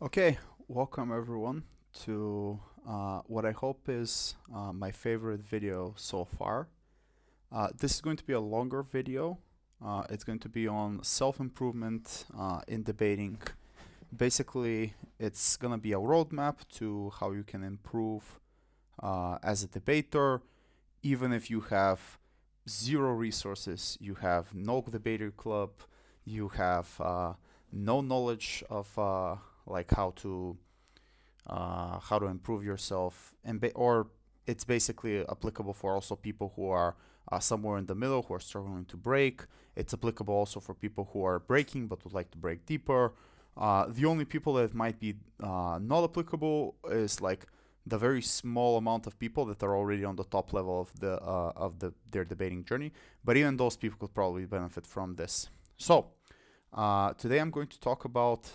Okay, welcome everyone to what I hope is my favorite video so far. This is going to be a longer video. It's going to be on self-improvement in debating. Basically, it's going to be a roadmap to how you can improve as a debater, even if you have zero resources, you have no debater club, you have no knowledge of like how to improve yourself, or it's basically applicable for also people who are somewhere in the middle who are struggling to break. It's applicable also for people who are breaking but would like to break deeper. The only people that might be not applicable is like the very small amount of people that are already on the top level of their debating journey. But even those people could probably benefit from this. So today I'm going to talk about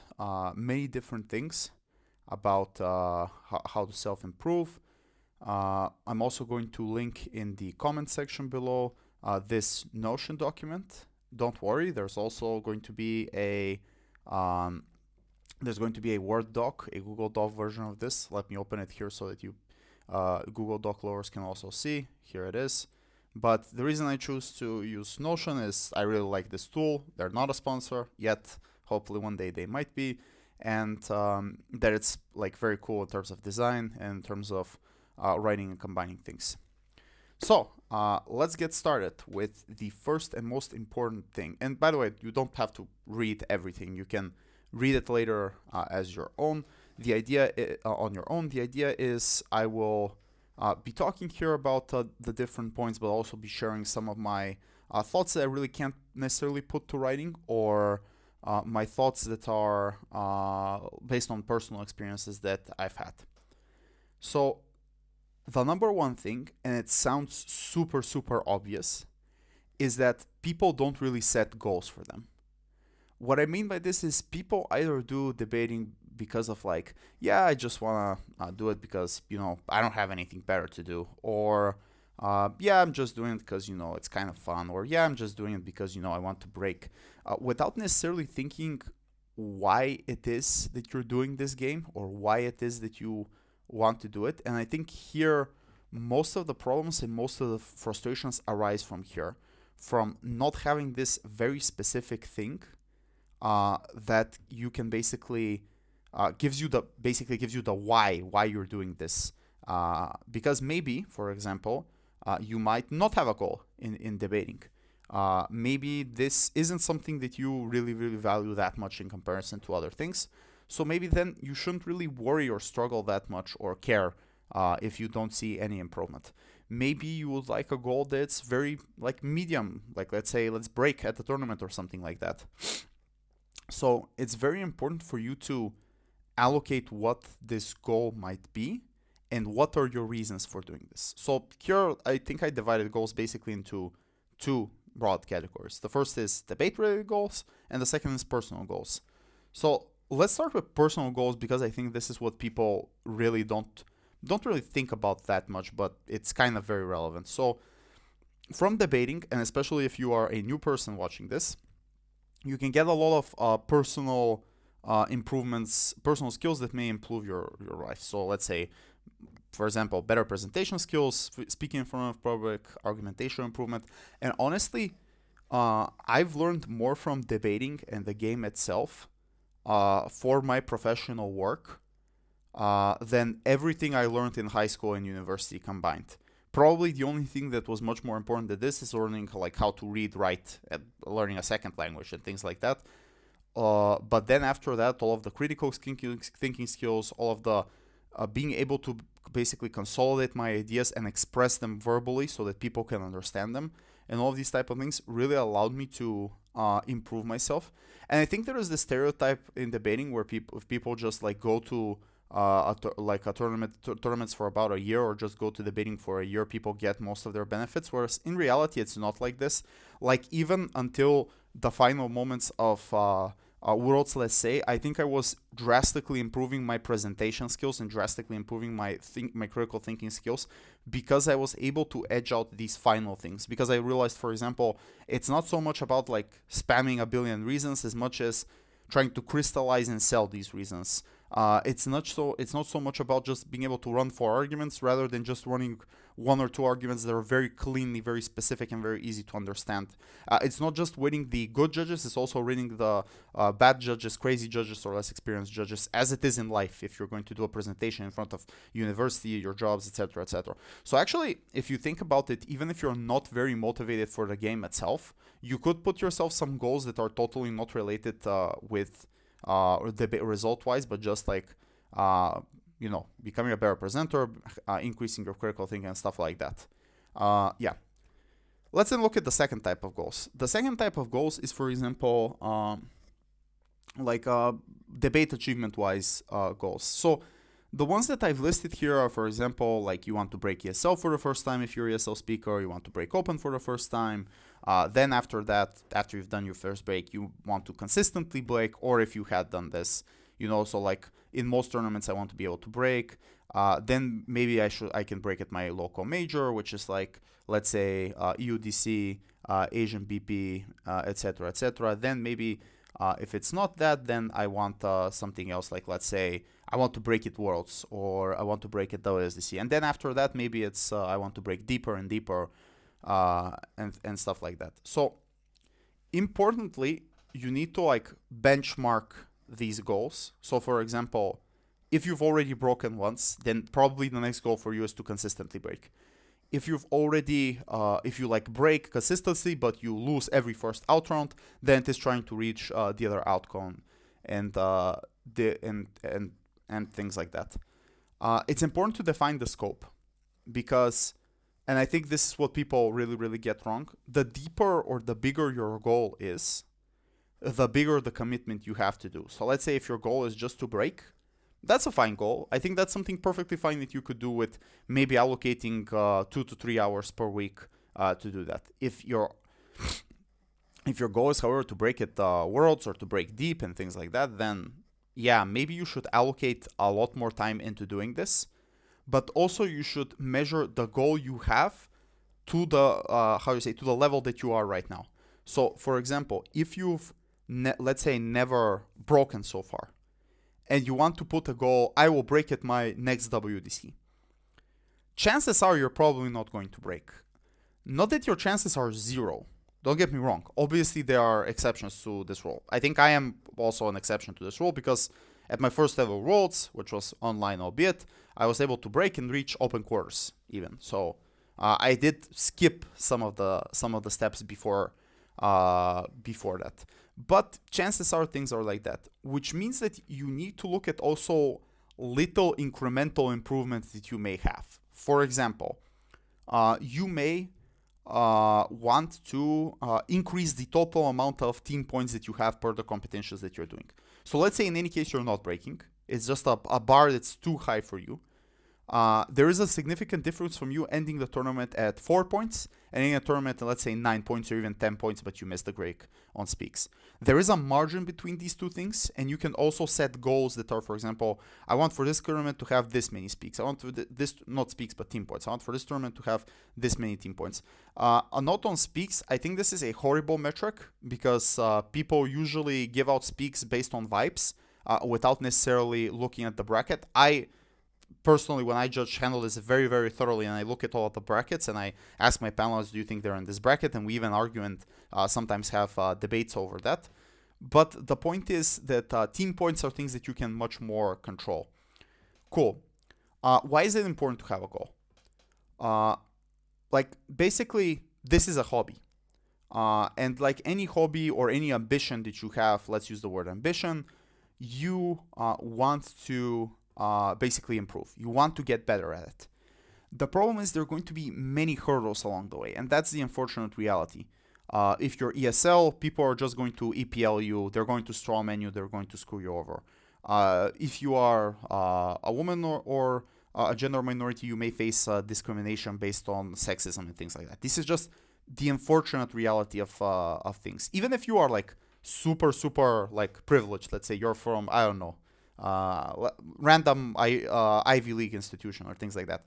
many different things about how to self-improve. I'm also going to link in the comment section below this Notion document. Don't worry, there's also going to be a Word doc, a Google Doc version of this. Let me open it here so that you Google Doc lovers can also see. Here it is. But the reason I choose to use Notion is I really like this tool. They're not a sponsor yet. Hopefully one day they might be. And that it's like very cool in terms of design and in terms of writing and combining things. So let's get started with the first and most important thing. And by the way, you don't have to read everything. You can read it later as your own. The idea on your own. The idea is I will be talking here about the different points, but also be sharing some of my thoughts that I really can't necessarily put to writing, or my thoughts that are based on personal experiences that I've had. So the number one thing, and it sounds super, super obvious, is that people don't really set goals for them. What I mean by this is people either do debating because of like, yeah, I just want to do it because, I don't have anything better to do. Or, yeah, I'm just doing it because, it's kind of fun. Or, yeah, I'm just doing it because, I want to break. Without necessarily thinking why it is that you're doing this game or why it is that you want to do it. And I think here, most of the problems and most of the frustrations arise from here, from not having this very specific thing that you can basically gives you the why you're doing this. Because maybe, for example, you might not have a goal in debating. Maybe this isn't something that you really, really value that much in comparison to other things. So maybe then you shouldn't really worry or struggle that much or care if you don't see any improvement. Maybe you would like a goal that's very like medium, like let's say let's break at the tournament or something like that. So it's very important for you to allocate what this goal might be and what are your reasons for doing this. So here I think I divided goals basically into two broad categories. The first is debate related goals and the second is personal goals. So let's start with personal goals because I think this is what people really don't really think about that much, but it's kind of very relevant. So from debating, and especially if you are a new person watching this, you can get a lot of personal improvements, personal skills that may improve your life. So let's say, for example, better presentation skills, speaking in front of public, argumentation improvement. And honestly, I've learned more from debating and the game itself for my professional work than everything I learned in high school and university combined. Probably the only thing that was much more important than this is learning like how to read, write, and learning a second language and things like that. But then after that, all of the critical thinking skills, all of the being able to basically consolidate my ideas and express them verbally so that people can understand them, and all of these type of things really allowed me to improve myself. And I think there is this stereotype in debating where people just like go to tournaments for about a year or just go to debating for a year, people get most of their benefits, whereas in reality it's not like this. Like even until the final moments of Worlds, let's say, I think I was drastically improving my presentation skills and drastically improving my critical thinking skills because I was able to edge out these final things. Because I realized, for example, it's not so much about like spamming a billion reasons as much as trying to crystallize and sell these reasons. It's not so much about just being able to run 4 arguments rather than just running 1 or 2 arguments that are very cleanly, very specific, and very easy to understand. It's not just winning the good judges; it's also winning the bad judges, crazy judges, or less experienced judges, as it is in life. If you're going to do a presentation in front of university, your jobs, etc., etc. So actually, if you think about it, even if you're not very motivated for the game itself, you could put yourself some goals that are totally not related with the result wise, but just like becoming a better presenter, increasing your critical thinking and stuff like that. Yeah. Let's then look at the second type of goals. The second type of goals is, for example, debate achievement wise goals. So the ones that I've listed here are, for example, like you want to break ESL for the first time if you're ESL speaker, you want to break open for the first time. Then after that, after you've done your first break, you want to consistently break, or if you had done this, so like in most tournaments, I want to be able to break. Then maybe I can break at my local major, which is like, let's say EUDC, Asian BP, etc., etc. Then maybe if it's not that, then I want something else, like let's say I want to break at Worlds, or I want to break at WSDC. And then after that, maybe it's I want to break deeper and deeper, and stuff like that. So importantly, you need to like benchmark these goals. So for example, if you've already broken once, then probably the next goal for you is to consistently break. If you've already, if you like break consistently, but you lose every first out round, then it is trying to reach the other outcome, and things like that. It's important to define the scope, because, and I think this is what people really, really get wrong. The deeper or the bigger your goal is, the bigger the commitment you have to do. So let's say if your goal is just to break, that's a fine goal. I think that's something perfectly fine that you could do with maybe allocating 2 to 3 hours per week to do that. If your goal is, however, to break at Worlds or to break deep and things like that, then yeah, maybe you should allocate a lot more time into doing this. But also you should measure the goal you have to the to the level that you are right now. So for example, if you've let's say never broken so far, and you want to put a goal, I will break at my next WDC, chances are you're probably not going to break. Not that your chances are zero. Don't get me wrong. Obviously, there are exceptions to this rule. I think I am also an exception to this rule, because at my first ever Worlds, which was online albeit, I was able to break and reach open quarters even. So I did skip some of the steps before that. But chances are things are like that, which means that you need to look at also little incremental improvements that you may have. For example, you may want to increase the total amount of team points that you have per the competitions that you're doing. So let's say in any case you're not breaking, it's just a bar that's too high for you. There is a significant difference from you ending the tournament at 4 points and ending a tournament at, let's say, 9 points or even 10 points, but you missed the break on speaks. There is a margin between these two things, and you can also set goals that are, for example, I want for this tournament to have this many speaks. I want for this, not speaks, but team points. I want for this tournament to have this many team points. A note on speaks, I think this is a horrible metric, because people usually give out speaks based on vibes without necessarily looking at the bracket. Personally, when I judge, handle this very, very thoroughly, and I look at all of the brackets, and I ask my panelists, do you think they're in this bracket? And we even argue and sometimes have debates over that. But the point is that team points are things that you can much more control. Cool. Why is it important to have a goal? Basically, this is a hobby. And like any hobby or any ambition that you have, let's use the word ambition, you want to basically improve. You want to get better at it. The problem is there are going to be many hurdles along the way, and that's the unfortunate reality. If you're ESL, people are just going to EPL you, they're going to strawman you, they're going to screw you over. If you are a woman or a gender minority, you may face discrimination based on sexism and things like that. This is just the unfortunate reality of things. Even if you are like super like privileged, let's say you're from, I don't know, random Ivy League institution or things like that,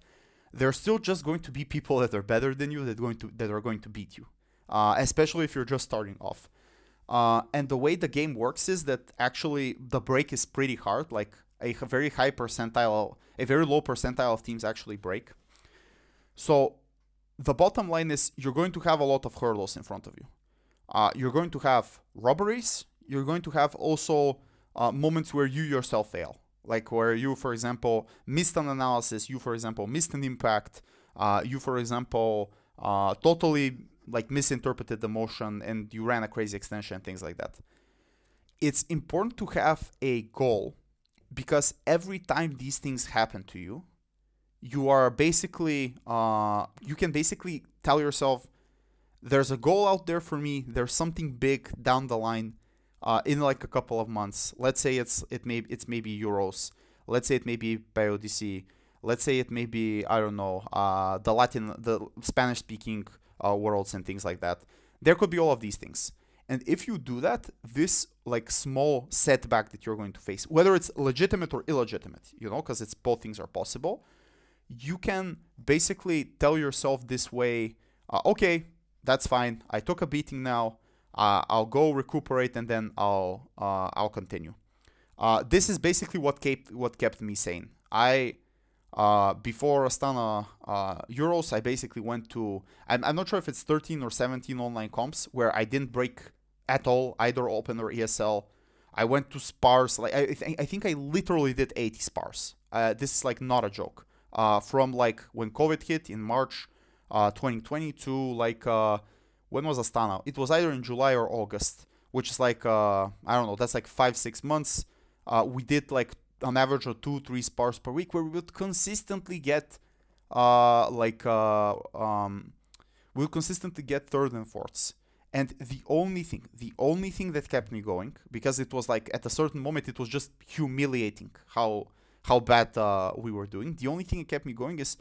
there's still just going to be people that are better than you that are going to beat you, especially if you're just starting off. And the way the game works is that actually the break is pretty hard. Like a very high percentile, a very low percentile of teams actually break. So the bottom line is you're going to have a lot of hurdles in front of you. You're going to have robberies. You're going to have also moments where you yourself fail, like where you, for example, missed an analysis. You, for example, missed an impact. You, for example, totally like misinterpreted the motion and you ran a crazy extension and things like that. It's important to have a goal because every time these things happen to you, you are basically you can basically tell yourself there's a goal out there for me. There's something big down the line in like a couple of months. Let's say it's maybe Euros. Let's say it may be BioDC. Let's say it may be, I don't know, the Spanish speaking worlds and things like that. There could be all of these things. And if you do that, this like small setback that you're going to face, whether it's legitimate or illegitimate, because it's both things are possible, you can basically tell yourself this way, okay, that's fine. I took a beating now. I'll go recuperate and then I'll continue. This is basically what kept me sane. Before Astana Euros, I basically went to, I'm not sure if it's 13 or 17 online comps where I didn't break at all, either Open or ESL. I went to spars, like I think I literally did 80 spars. This is like not a joke. From like when COVID hit in March 2020 to like, when was Astana? It was either in July or August, which is like, I don't know, that's like 5-6 months. We did like an average of 2-3 spars per week where we would consistently get we would consistently get third and fourths. And the only thing that kept me going, because it was like at a certain moment it was just humiliating how bad we were doing. The only thing that kept me going is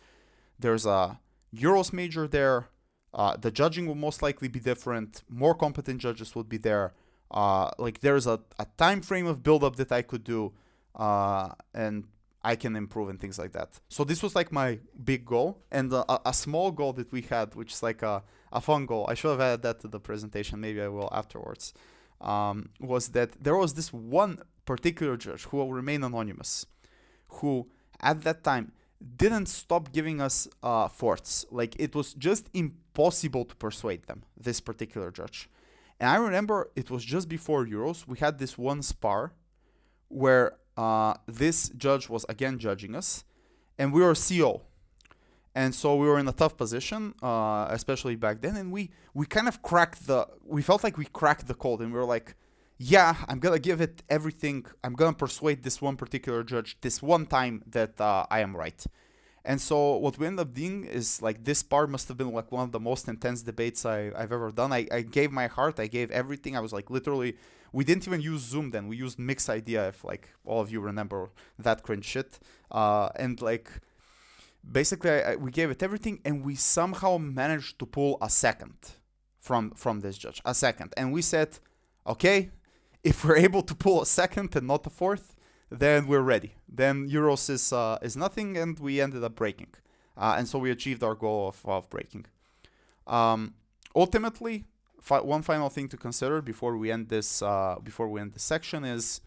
there's a Euros major there. The judging will most likely be different. More competent judges would be there. Like there's a time frame of build-up that I could do, and I can improve and things like that. So this was like my big goal, and a small goal that we had, which is like a fun goal. I should have added that to the presentation. Maybe I will afterwards. Was that there was this one particular judge who will remain anonymous, who at that time didn't stop giving us fourths. Like it was just impossible to persuade them, this particular judge. And I remember it was just before Euros. We had this one spar where this judge was again judging us, and we were CO. And so we were in a tough position, especially back then. And we kind of we felt like we cracked the code, and we were like, yeah, I'm going to give it everything. I'm going to persuade this one particular judge this one time that I am right. And so what we ended up doing is like this part must have been like one of the most intense debates I've ever done. I gave my heart. I gave everything. I was like literally, we didn't even use Zoom then. We used Mix Idea, if like all of you remember that cringe shit. And like basically we gave it everything, and we somehow managed to pull a second from this judge. A second. And we said, okay, if we're able to pull a second and not a fourth, then we're ready. Then Euros is nothing, and we ended up breaking. And so we achieved our goal of breaking. Ultimately, one final thing to consider before we end this section is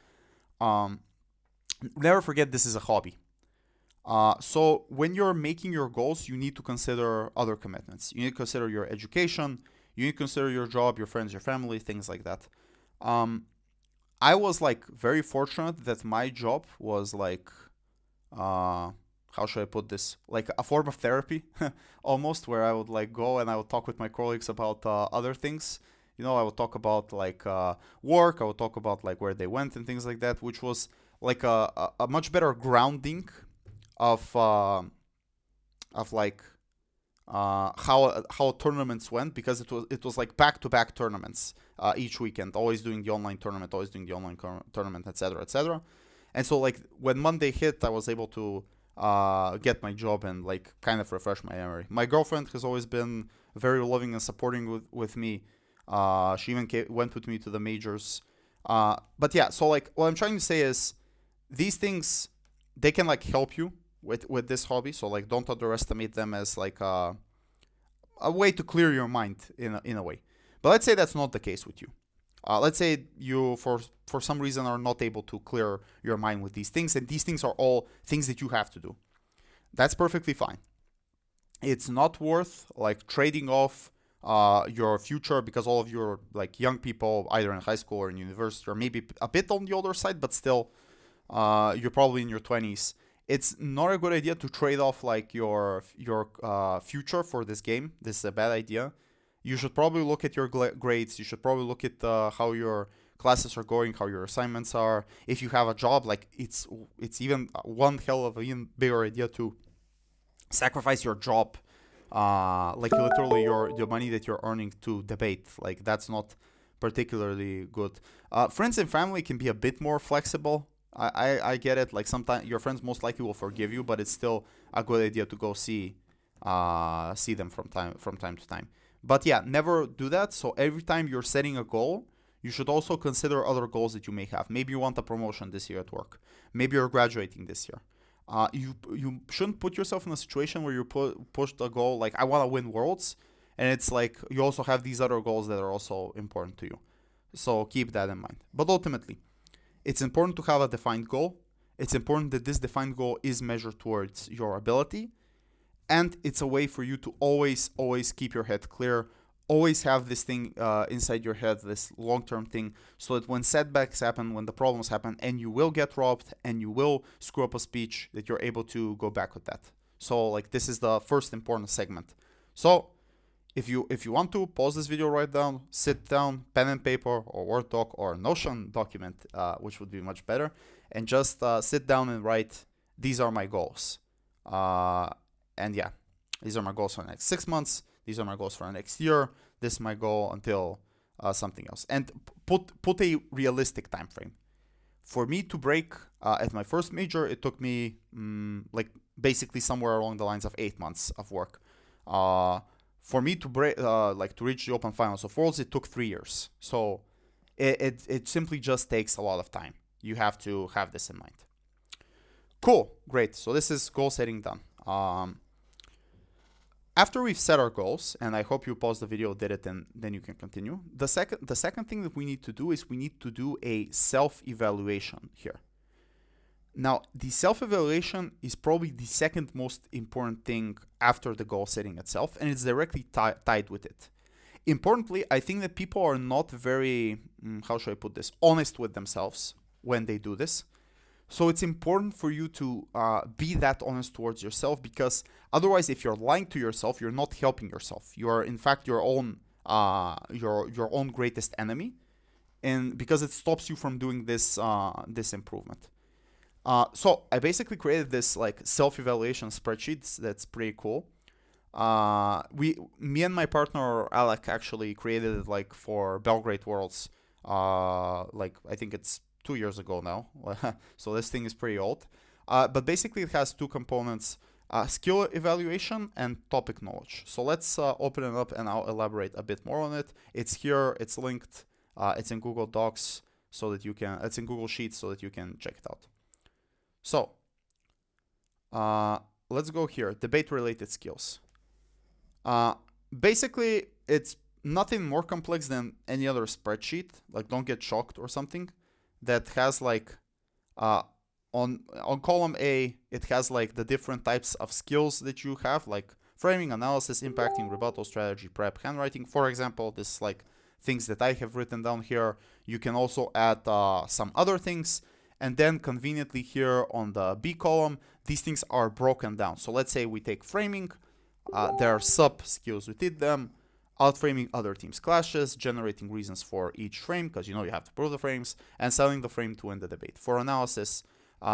never forget this is a hobby. So when you're making your goals, you need to consider other commitments. You need to consider your education. You need to consider your job, your friends, your family, things like that. I was like very fortunate that my job was like, how should I put this? Like a form of therapy, almost, where I would like go and I would talk with my colleagues about other things. I would talk about like work. I would talk about like where they went and things like that, which was like a much better grounding of like how tournaments went, because it was like back-to-back tournaments each weekend, always doing the online tournament, etc. And so like when Monday hit, I was able to get my job and like kind of refresh my memory. My girlfriend has always been very loving and supporting with me. She even went with me to the majors. But yeah, so like what I'm trying to say is these things, they can like help you with this hobby. So like don't underestimate them as like a way to clear your mind in a way. But let's say that's not the case with you. Let's say you, for some reason, are not able to clear your mind with these things, and these things are all things that you have to do. That's perfectly fine. It's not worth like trading off your future, because all of you are like young people, either in high school or in university, or maybe a bit on the older side, but still, you're probably in your 20s. It's not a good idea to trade off like your future for this game. This is a bad idea. You should probably look at your grades. You should probably look at how your classes are going, how your assignments are. If you have a job, like it's even one hell of a even bigger idea to sacrifice your job, like literally the money that you're earning to debate. Like that's not particularly good. Friends and family can be a bit more flexible. I get it. Like sometimes your friends most likely will forgive you, but it's still a good idea to go see them from time to time. But yeah, never do that. So every time you're setting a goal, you should also consider other goals that you may have. Maybe you want a promotion this year at work. Maybe you're graduating this year. You shouldn't put yourself in a situation where you push the goal like I want to win worlds, and it's like you also have these other goals that are also important to you. So keep that in mind. But ultimately, it's important to have a defined goal. It's important that this defined goal is measured towards your ability, and it's a way for you to always keep your head clear. Always have this thing inside your head, this long-term thing, so that when setbacks happen, when the problems happen, and you will get robbed and you will screw up a speech, that you're able to go back with that. So like this is the first important segment. So if you want to pause this video right down, sit down, pen and paper or Word doc or Notion document, which would be much better, and just sit down and write, these are my goals. And yeah, these are my goals for the next 6 months. These are my goals for the next year. This is my goal until something else. And put a realistic time frame. For me to break at my first major, it took me like basically somewhere along the lines of 8 months of work. For me to break, like to reach the Open Finals of Worlds, it took 3 years. So it simply just takes a lot of time. You have to have this in mind. Cool, great. So this is goal setting done. After we've set our goals, and I hope you pause the video, did it, and then you can continue. The second thing that we need to do is we need to do a self-evaluation here. Now, the self-evaluation is probably the second most important thing after the goal setting itself, and it's directly tied with it. Importantly, I think that people are not very, how should I put this, honest with themselves when they do this. So it's important for you to be that honest towards yourself, because otherwise, if you're lying to yourself, you're not helping yourself. You are, in fact, your own greatest enemy, and because it stops you from doing this improvement. So I basically created this like self-evaluation spreadsheet that's pretty cool. Me and my partner Alec actually created it like for Belgrade Worlds. Like I think it's 2 years ago now. So this thing is pretty old. But basically it has two components, skill evaluation and topic knowledge. So let's open it up and I'll elaborate a bit more on it. It's here, it's linked, it's in Google Docs so that you can, it's in Google Sheets so that you can check it out. So let's go here, debate related skills. Basically it's nothing more complex than any other spreadsheet. Like don't get shocked or something. That has like on column A, it has like the different types of skills that you have, like framing, analysis, impacting, rebuttal, strategy, prep, handwriting. For example, this is like things that I have written down here. You can also add some other things. And then conveniently here on the B column, these things are broken down. So let's say we take framing. There are sub skills within them. Outframing other teams' clashes, generating reasons for each frame, because you know you have to prove the frames, and selling the frame to win the debate. For analysis,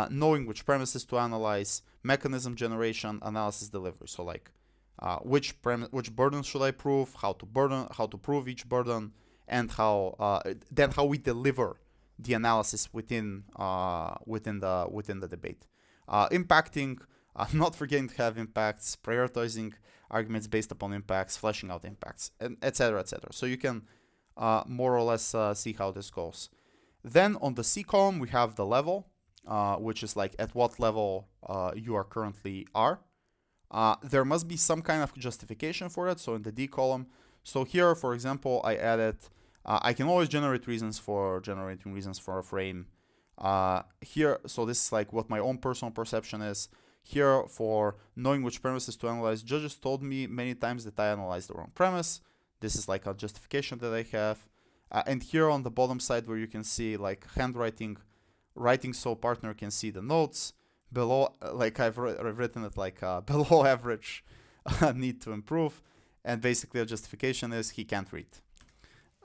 knowing which premises to analyze, mechanism generation, analysis delivery. So like which burden should I prove, how to prove each burden, and how we deliver the analysis within the debate. Impacting, not forgetting to have impacts, prioritizing arguments based upon impacts, fleshing out impacts, and etc. etc. So you can more or less see how this goes. Then on the C column we have the level, which is like at what level you are currently are. There must be some kind of justification for it. So in the D column, so here for example I added I can always generate reasons for generating reasons for a frame. Here, so this is like what my own personal perception is. Here, for knowing which premises to analyze, judges told me many times that I analyzed the wrong premise. This is like a justification that I have. And here on the bottom side where you can see like handwriting, writing so partner can see the notes. Below, like I've written it like below average, need to improve. And basically the justification is he can't read.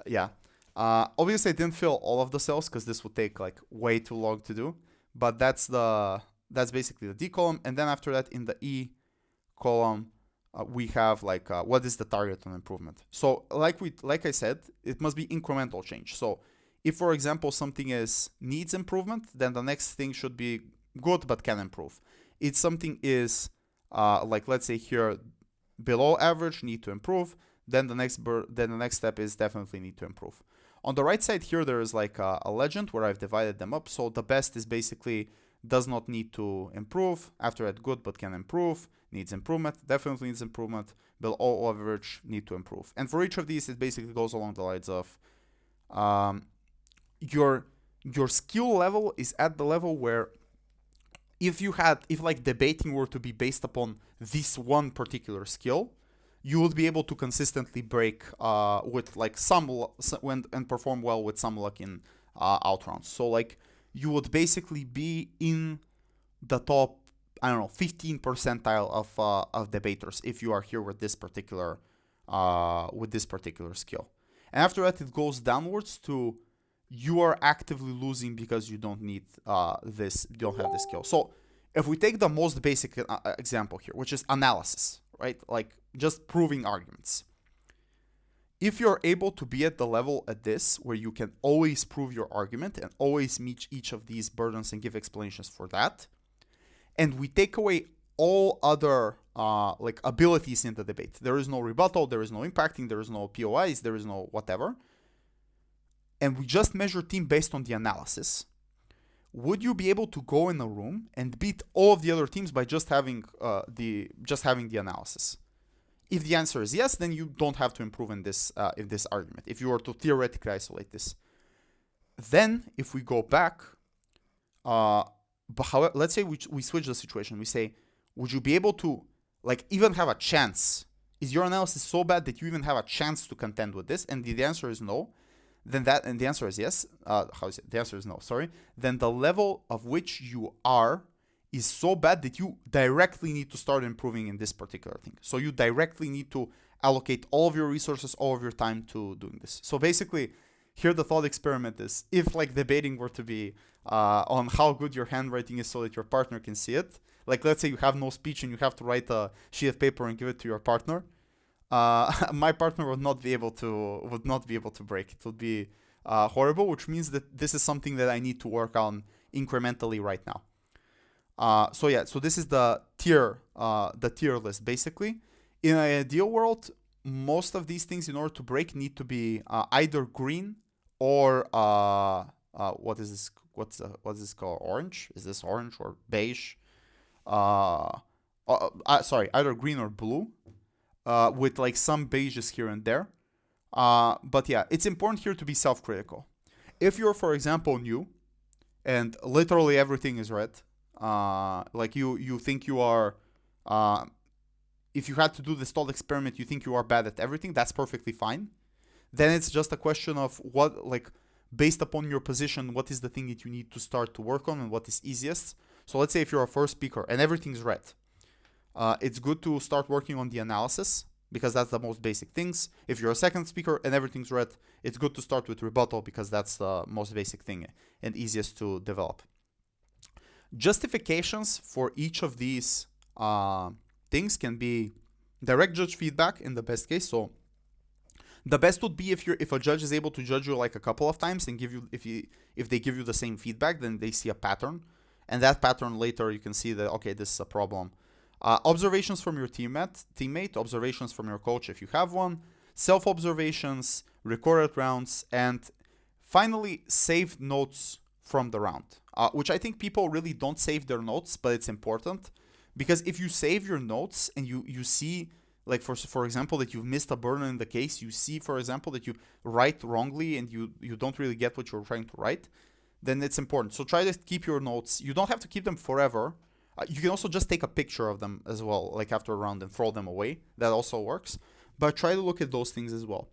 Yeah. Obviously I didn't fill all of the cells because this would take like way too long to do. But that's basically the D column. And then after that in the E column, we have like what is the target on improvement. So like I said, it must be incremental change. So if, for example, something needs improvement, then the next thing should be good but can improve. If something is like, let's say here, below average, need to improve, then the next step is definitely need to improve. On the right side here, there is like a legend where I've divided them up. So the best is basically does not need to improve. After that, good but can improve, needs improvement, definitely needs improvement, below average, need to improve. And for each of these, it basically goes along the lines of your skill level is at the level where if like debating were to be based upon this one particular skill, you would be able to consistently break with like and perform well with some luck in out rounds. So like you would basically be in the top, I don't know, 15 percentile of debaters if you are here with this particular skill. And after that, it goes downwards to you are actively losing because you don't need you don't have this skill. So if we take the most basic example here, which is analysis, right? Like just proving arguments. If you're able to be at the level at this, where you can always prove your argument and always meet each of these burdens and give explanations for that, and we take away all other like abilities in the debate, there is no rebuttal, there is no impacting, there is no POIs, there is no whatever, and we just measure team based on the analysis, would you be able to go in a room and beat all of the other teams by just having the analysis? If the answer is yes, then you don't have to improve in this argument, if you were to theoretically isolate this. Then, if we go back, but however, let's say we switch the situation. We say, would you be able to like even have a chance? Is your analysis so bad that you even have a chance to contend with this? And the answer is no. And the answer is yes. The answer is no, sorry. Then the level of which you are is so bad that you directly need to start improving in this particular thing. So you directly need to allocate all of your resources, all of your time to doing this. So basically, here the thought experiment is, if like debating were to be on how good your handwriting is so that your partner can see it, like let's say you have no speech and you have to write a sheet of paper and give it to your partner, my partner would not be able to break. It would be horrible, which means that this is something that I need to work on incrementally right now. So this is the tier list basically. In an ideal world, most of these things in order to break need to be either green or what is this? What's this called? Orange? Is this orange or beige? Sorry, either green or blue, with like some beiges here and there. But yeah, it's important here to be self-critical. If you're, for example, new and literally everything is red, like you think you are, if you had to do this thought experiment, you think you are bad at everything, that's perfectly fine. Then it's just a question of what, like, based upon your position, what is the thing that you need to start to work on and what is easiest. So let's say if you're a first speaker and everything's red, it's good to start working on the analysis because that's the most basic things. If you're a second speaker and everything's red, it's good to start with rebuttal because that's the most basic thing and easiest to develop. Justifications for each of these things can be direct judge feedback in the best case. So the best would be if a judge is able to judge you like a couple of times and give you if they give you the same feedback, then they see a pattern, and that pattern later you can see that okay, this is a problem. Observations from your teammate, observations from your coach if you have one, self-observations, recorded rounds, and finally saved notes from the round, which I think people really don't save their notes, but it's important because if you save your notes and you see like for example, that you've missed a burden in the case, you see, for example, that you write wrongly and you don't really get what you're trying to write, then it's important. So try to keep your notes. You don't have to keep them forever. You can also just take a picture of them as well, like after a round, and throw them away. That also works. But try to look at those things as well.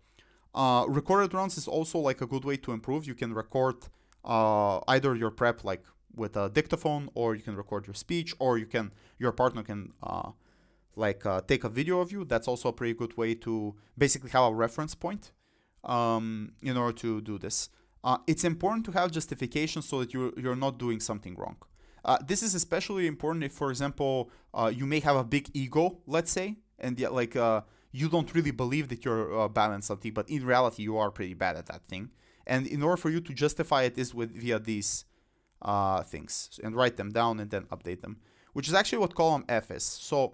Recorded rounds is also like a good way to improve. You can record either your prep like with a dictaphone, or you can record your speech, or your partner can take a video of you. That's also a pretty good way to basically have a reference point in order to do this. It's important to have justification so that you're not doing something wrong. This is especially important if, for example, you may have a big ego, let's say, and yet you don't really believe that you're bad at something, but in reality you are pretty bad at that thing. And in order for you to justify it is via these things, and write them down and then update them, which is actually what column F is. So,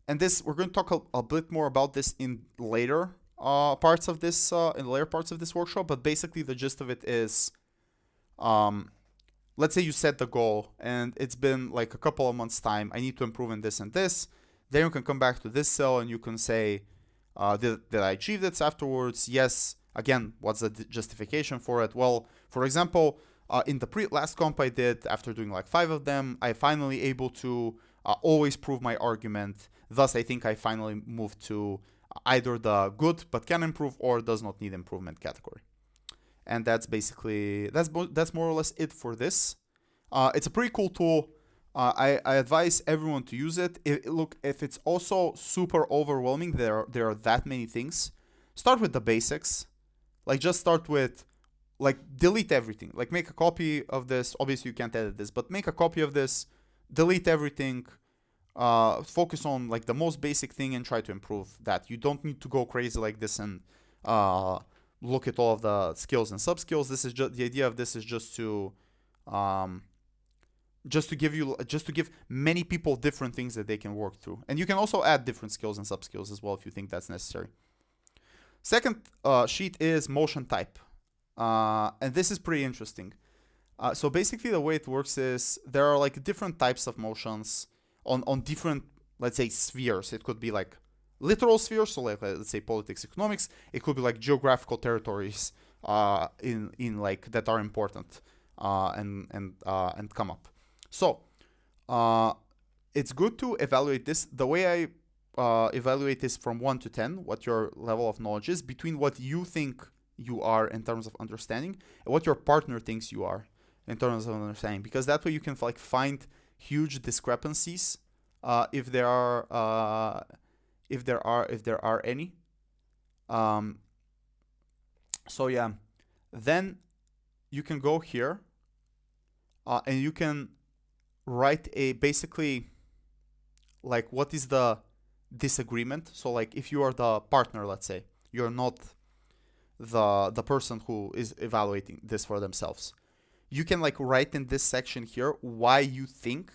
and this, we're going to talk a bit more about this in later parts of this workshop, but basically the gist of it is, let's say you set the goal and it's been like a couple of months time, I need to improve in this and this. Then you can come back to this cell and you can say, did I achieve this afterwards? Yes. Again, what's the justification for it? Well, for example, in the last comp I did, after doing like 5 of them, I finally able to always prove my argument. Thus, I think I finally moved to either the good but can improve or does not need improvement category. And that's basically, that's more or less it for this. It's a pretty cool tool. I advise everyone to use it. If it's also super overwhelming, there are that many things, start with the basics. Like, just start with, like, delete everything. Like, make a copy of this. Obviously, you can't edit this, but make a copy of this, delete everything, focus on, like, the most basic thing and try to improve that. You don't need to go crazy like this and look at all of the skills and sub-skills. This is just, the idea of this is just to give many people different things that they can work through. And you can also add different skills and sub-skills as well if you think that's necessary. Second sheet is motion type. And this is pretty interesting. So basically the way it works is there are like different types of motions on different, let's say, spheres. It could be like literal spheres, so like, let's say politics, economics. It could be like geographical territories in like that are important and come up. So it's good to evaluate this. The way I evaluate this from 1 to 10, what your level of knowledge is, between what you think you are in terms of understanding and what your partner thinks you are in terms of understanding, because that way you can like find huge discrepancies if there are any. So yeah, then you can go here and you can write basically like what is the disagreement. So like if you are the partner, let's say, you're not the person who is evaluating this for themselves, you can like write in this section here why you think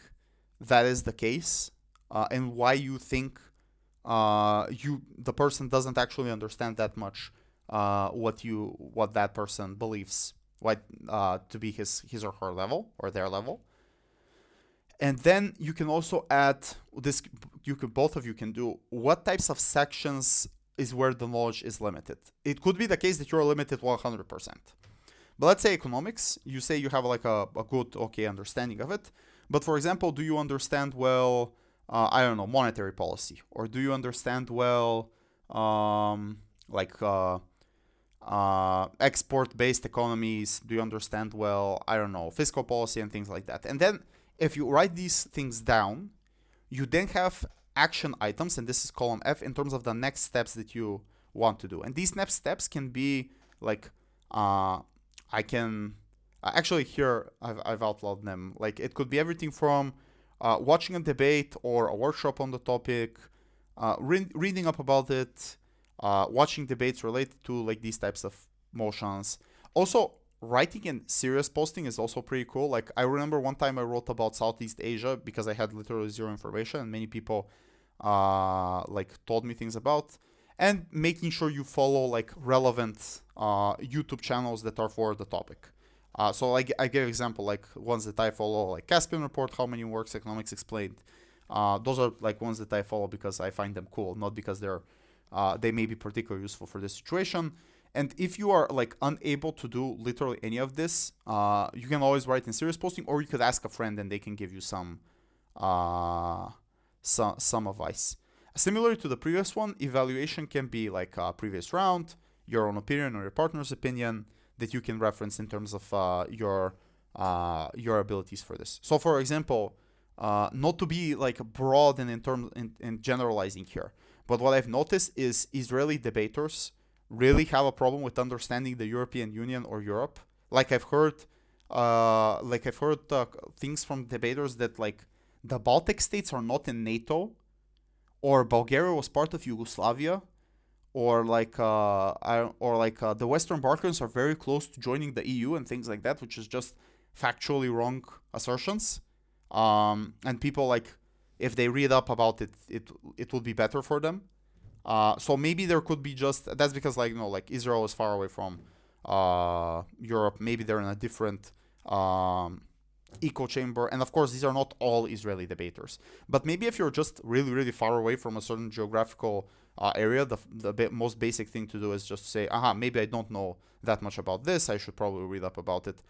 that is the case, and why you think the person doesn't actually understand that much what that person believes to be his or her level or their level. And then you can also add this. Both of you can do what types of sections is where the knowledge is limited. It could be the case that you're limited 100%. But let's say economics, you say you have like a good, okay understanding of it. But for example, do you understand well, I don't know, monetary policy? Or do you understand well, export-based economies? Do you understand well, I don't know, fiscal policy and things like that? And then if you write these things down, you then have action items, and this is column F, in terms of the next steps that you want to do. And these next steps can be like, actually here I've outlawed them. Like it could be everything from watching a debate or a workshop on the topic, reading up about it, watching debates related to like these types of motions. Also, writing in serious posting is also pretty cool. Like I remember one time I wrote about Southeast Asia because I had literally zero information, and many people told me things about, and making sure you follow like relevant YouTube channels that are for the topic. So like I give example, like ones that I follow, like Caspian Report, How Many Works, Economics Explained, Those are like ones that I follow because I find them cool, not because they may be particularly useful for this situation. And if you are like unable to do literally any of this, you can always write in serious posting, or you could ask a friend and they can give you some advice. Similar to the previous one, evaluation can be like a previous round, your own opinion or your partner's opinion that you can reference in terms of your abilities for this. So, for example, not to be like broad and in generalizing here, but what I've noticed is Israeli debaters really have a problem with understanding the European Union or Europe. Like I've heard things from debaters that like the Baltic states are not in NATO, or Bulgaria was part of Yugoslavia, or the Western Balkans are very close to joining the EU and things like that, which is just factually wrong assertions. And people like, if they read up about it, it will be better for them. So maybe there could be that's because like Israel is far away from Europe. Maybe they're in a different echo chamber, and of course these are not all Israeli debaters. But maybe if you're just really really far away from a certain geographical area, the most basic thing to do is just say, maybe I don't know that much about this. I should probably read up about it.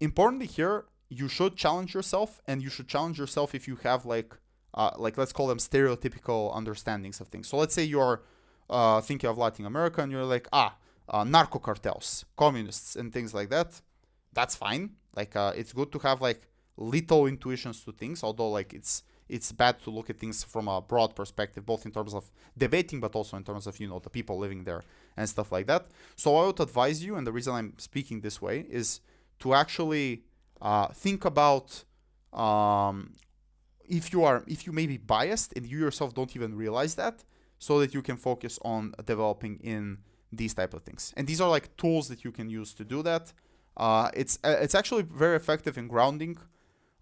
Importantly here, you should challenge yourself, and you should challenge yourself if you have like let's call them stereotypical understandings of things. So let's say you're thinking of Latin America and you're like, narco cartels, communists, and things like that. That's fine. Like it's good to have like little intuitions to things, although like it's bad to look at things from a broad perspective, both in terms of debating, but also in terms of the people living there and stuff like that. So I would advise you, and the reason I'm speaking this way is to actually think about if you may be biased and you yourself don't even realize that, so that you can focus on developing in these type of things. And these are like tools that you can use to do that. It's actually very effective in grounding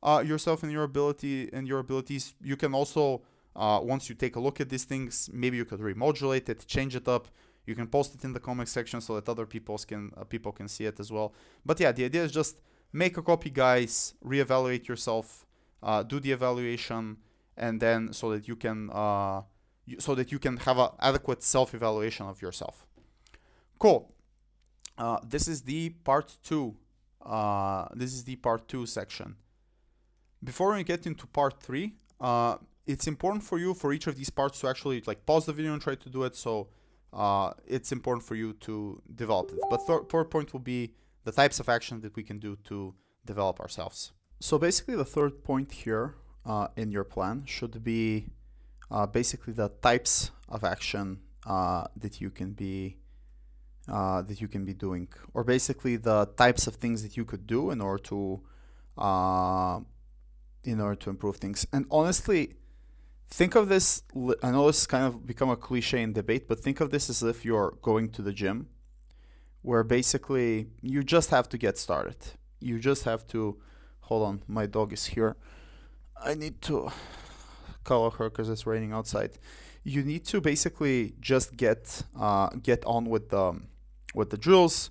yourself in your abilities. You can also once you take a look at these things, maybe you could remodulate it, change it up. You can post it in the comment section so that other people can see it as well. But yeah, the idea is just make a copy, guys. Reevaluate yourself. Do the evaluation, and then so that you can have an adequate self-evaluation of yourself. Cool. This is the part 2. This is the part 2 section. Before we get into part 3, it's important for you for each of these parts to actually like pause the video and try to do it. So it's important for you to develop it. But third point will be the types of action that we can do to develop ourselves. So basically the third point here in your plan should be basically the types of action that you can be doing, or basically the types of things that you could do in order to improve things. And honestly, think of this, I know this has kind of become a cliche in debate, but think of this as if you're going to the gym, where basically you just have to get started. You just have to, hold on, my dog is here. I need to color her because it's raining outside. You need to basically just get on with the drills,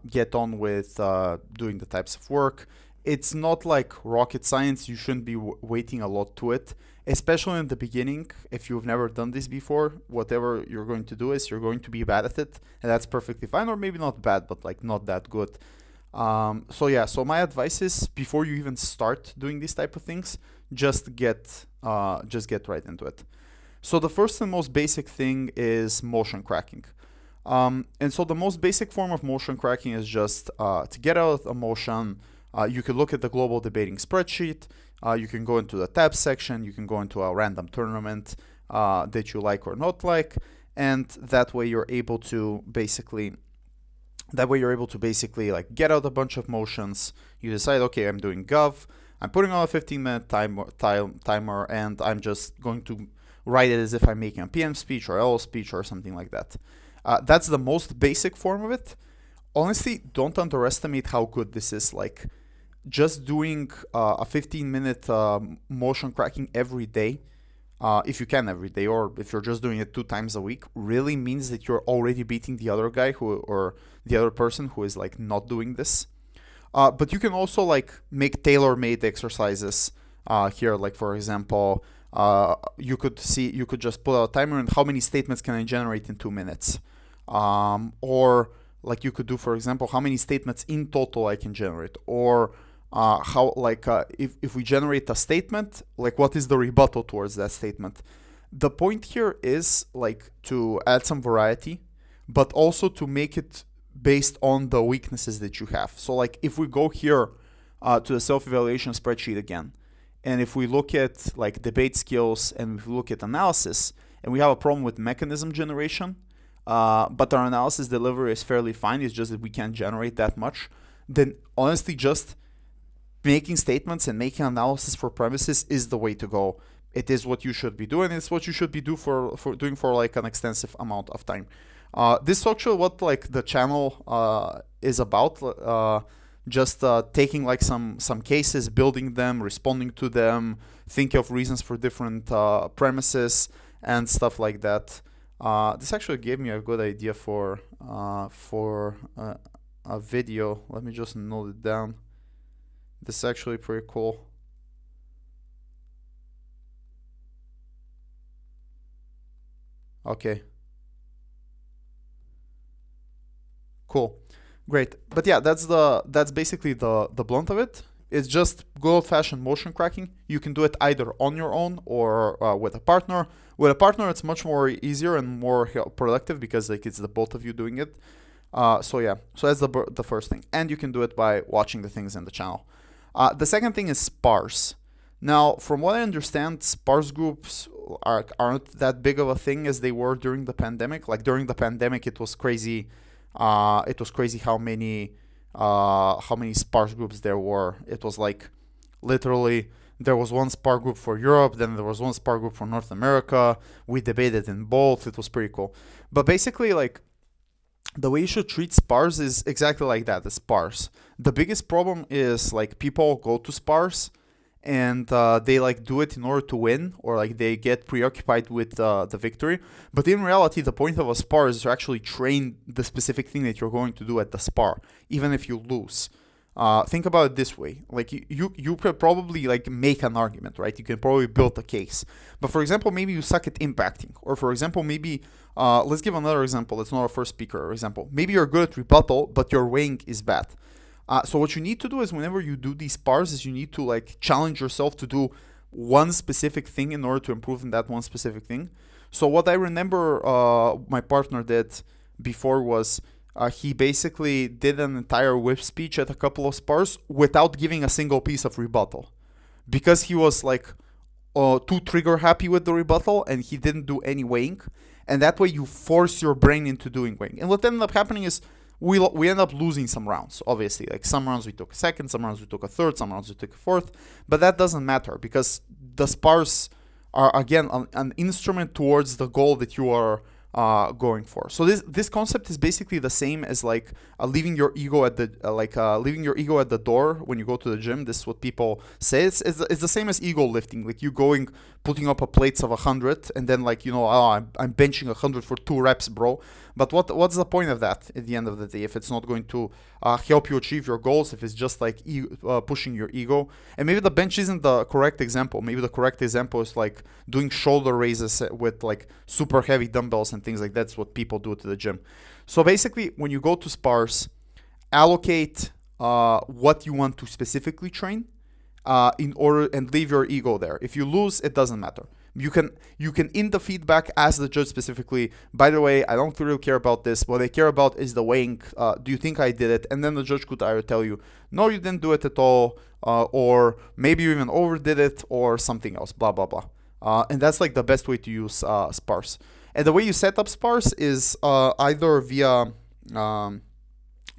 get on with doing the types of work. It's not like rocket science. You shouldn't be waiting a lot to it, especially in the beginning. If you've never done this before, whatever you're going to do is you're going to be bad at it, and that's perfectly fine, or maybe not bad, but like not that good. So my advice is, before you even start doing these type of things, just get right into it. So the first and most basic thing is motion cracking. And so the most basic form of motion cracking is just to get out a motion. You can look at the global debating spreadsheet. You can go into the tab section. You can go into a random tournament that you like or not like, and that way you're able to basically like get out a bunch of motions. You decide, okay, I'm doing gov. I'm putting on a 15-minute timer, and I'm just going to write it as if I'm making a PM speech or LO speech or something like that. That's the most basic form of it. Honestly, don't underestimate how good this is. Like, just doing a 15-minute motion cracking every day, if you can every day, or if you're just doing it 2 times a week, really means that you're already beating the other guy or the other person who is like not doing this. But you can also like make tailor-made exercises here, like for example, you could just put a timer and how many statements can I generate in 2 minutes, or like you could do, for example, how many statements in total I can generate, or how like if we generate a statement, like what is the rebuttal towards that statement. The point here is like to add some variety, but also to make it based on the weaknesses that you have. So like if we go here to the self-evaluation spreadsheet again, and if we look at like debate skills and if we look at analysis, and we have a problem with mechanism generation, but our analysis delivery is fairly fine, it's just that we can't generate that much, then honestly just making statements and making analysis for premises is the way to go. It is what you should be doing. It's what you should be doing for like an extensive amount of time. This is actually what like the channel is about. Just taking like some cases, building them, responding to them, thinking of reasons for different premises and stuff like that. This actually gave me a good idea for a video. Let me just note it down. This is actually pretty cool. Okay. Cool. Great. But yeah, that's basically the blunt of it. It's just good old-fashioned motion cracking. You can do it either on your own or with a partner. With a partner, it's much more easier and more productive because like it's the both of you doing it. So yeah, so that's the first thing. And you can do it by watching the things in the channel. The second thing is sparse. Now, from what I understand, sparse groups aren't that big of a thing as they were during the pandemic. Like during the pandemic, it was crazy. It was crazy how many sparse groups there were. It was like literally there was one sparse group for Europe, then there was one sparse group for North America. We debated in both. It was pretty cool. But basically, like the way you should treat sparse is exactly like that. It's sparse. The biggest problem is like people go to sparse and they like do it in order to win, or like they get preoccupied with the victory. But in reality, the point of a spar is to actually train the specific thing that you're going to do at the spar, even if you lose. Think about it this way: like you could probably like make an argument, right? You can probably build a case. But for example, maybe you suck at impacting, or for example, maybe let's give another example. It's not a first speaker example. Maybe you're good at rebuttal, but your weighing is bad. So what you need to do is whenever you do these spars is you need to like challenge yourself to do one specific thing in order to improve in that one specific thing. So what I remember my partner did before was he basically did an entire whip speech at a couple of spars without giving a single piece of rebuttal, because he was like too trigger happy with the rebuttal and he didn't do any weighing. And that way you force your brain into doing weighing. And what ended up happening is we end up losing some rounds, obviously. Like some rounds we took a second, some rounds we took a third, some rounds we took a fourth. But that doesn't matter because the spars are, again, an instrument towards the goal that you are going for. So this concept is basically the same as like leaving your ego at the leaving your ego at the door when you go to the gym. This is what people say. It's the same as ego lifting. Like you putting up a plates of 100 and then like I'm benching 100 for 2 reps, bro. But what's the point of that at the end of the day if it's not going to help you achieve your goals? If it's just like pushing your ego. And maybe the bench isn't the correct example. Maybe the correct example is like doing shoulder raises with like super heavy dumbbells and things like that. That's what people do to the gym. So basically, when you go to spars, allocate what you want to specifically train in order and leave your ego there. If you lose, it doesn't matter. You can in the feedback ask the judge specifically, by the way, I don't really care about this. What I care about is the weighing. Do you think I did it? And then the judge could either tell you, no, you didn't do it at all, or maybe you even overdid it, or something else, blah, blah, blah. And that's like the best way to use spars. And the way you set up spars is either via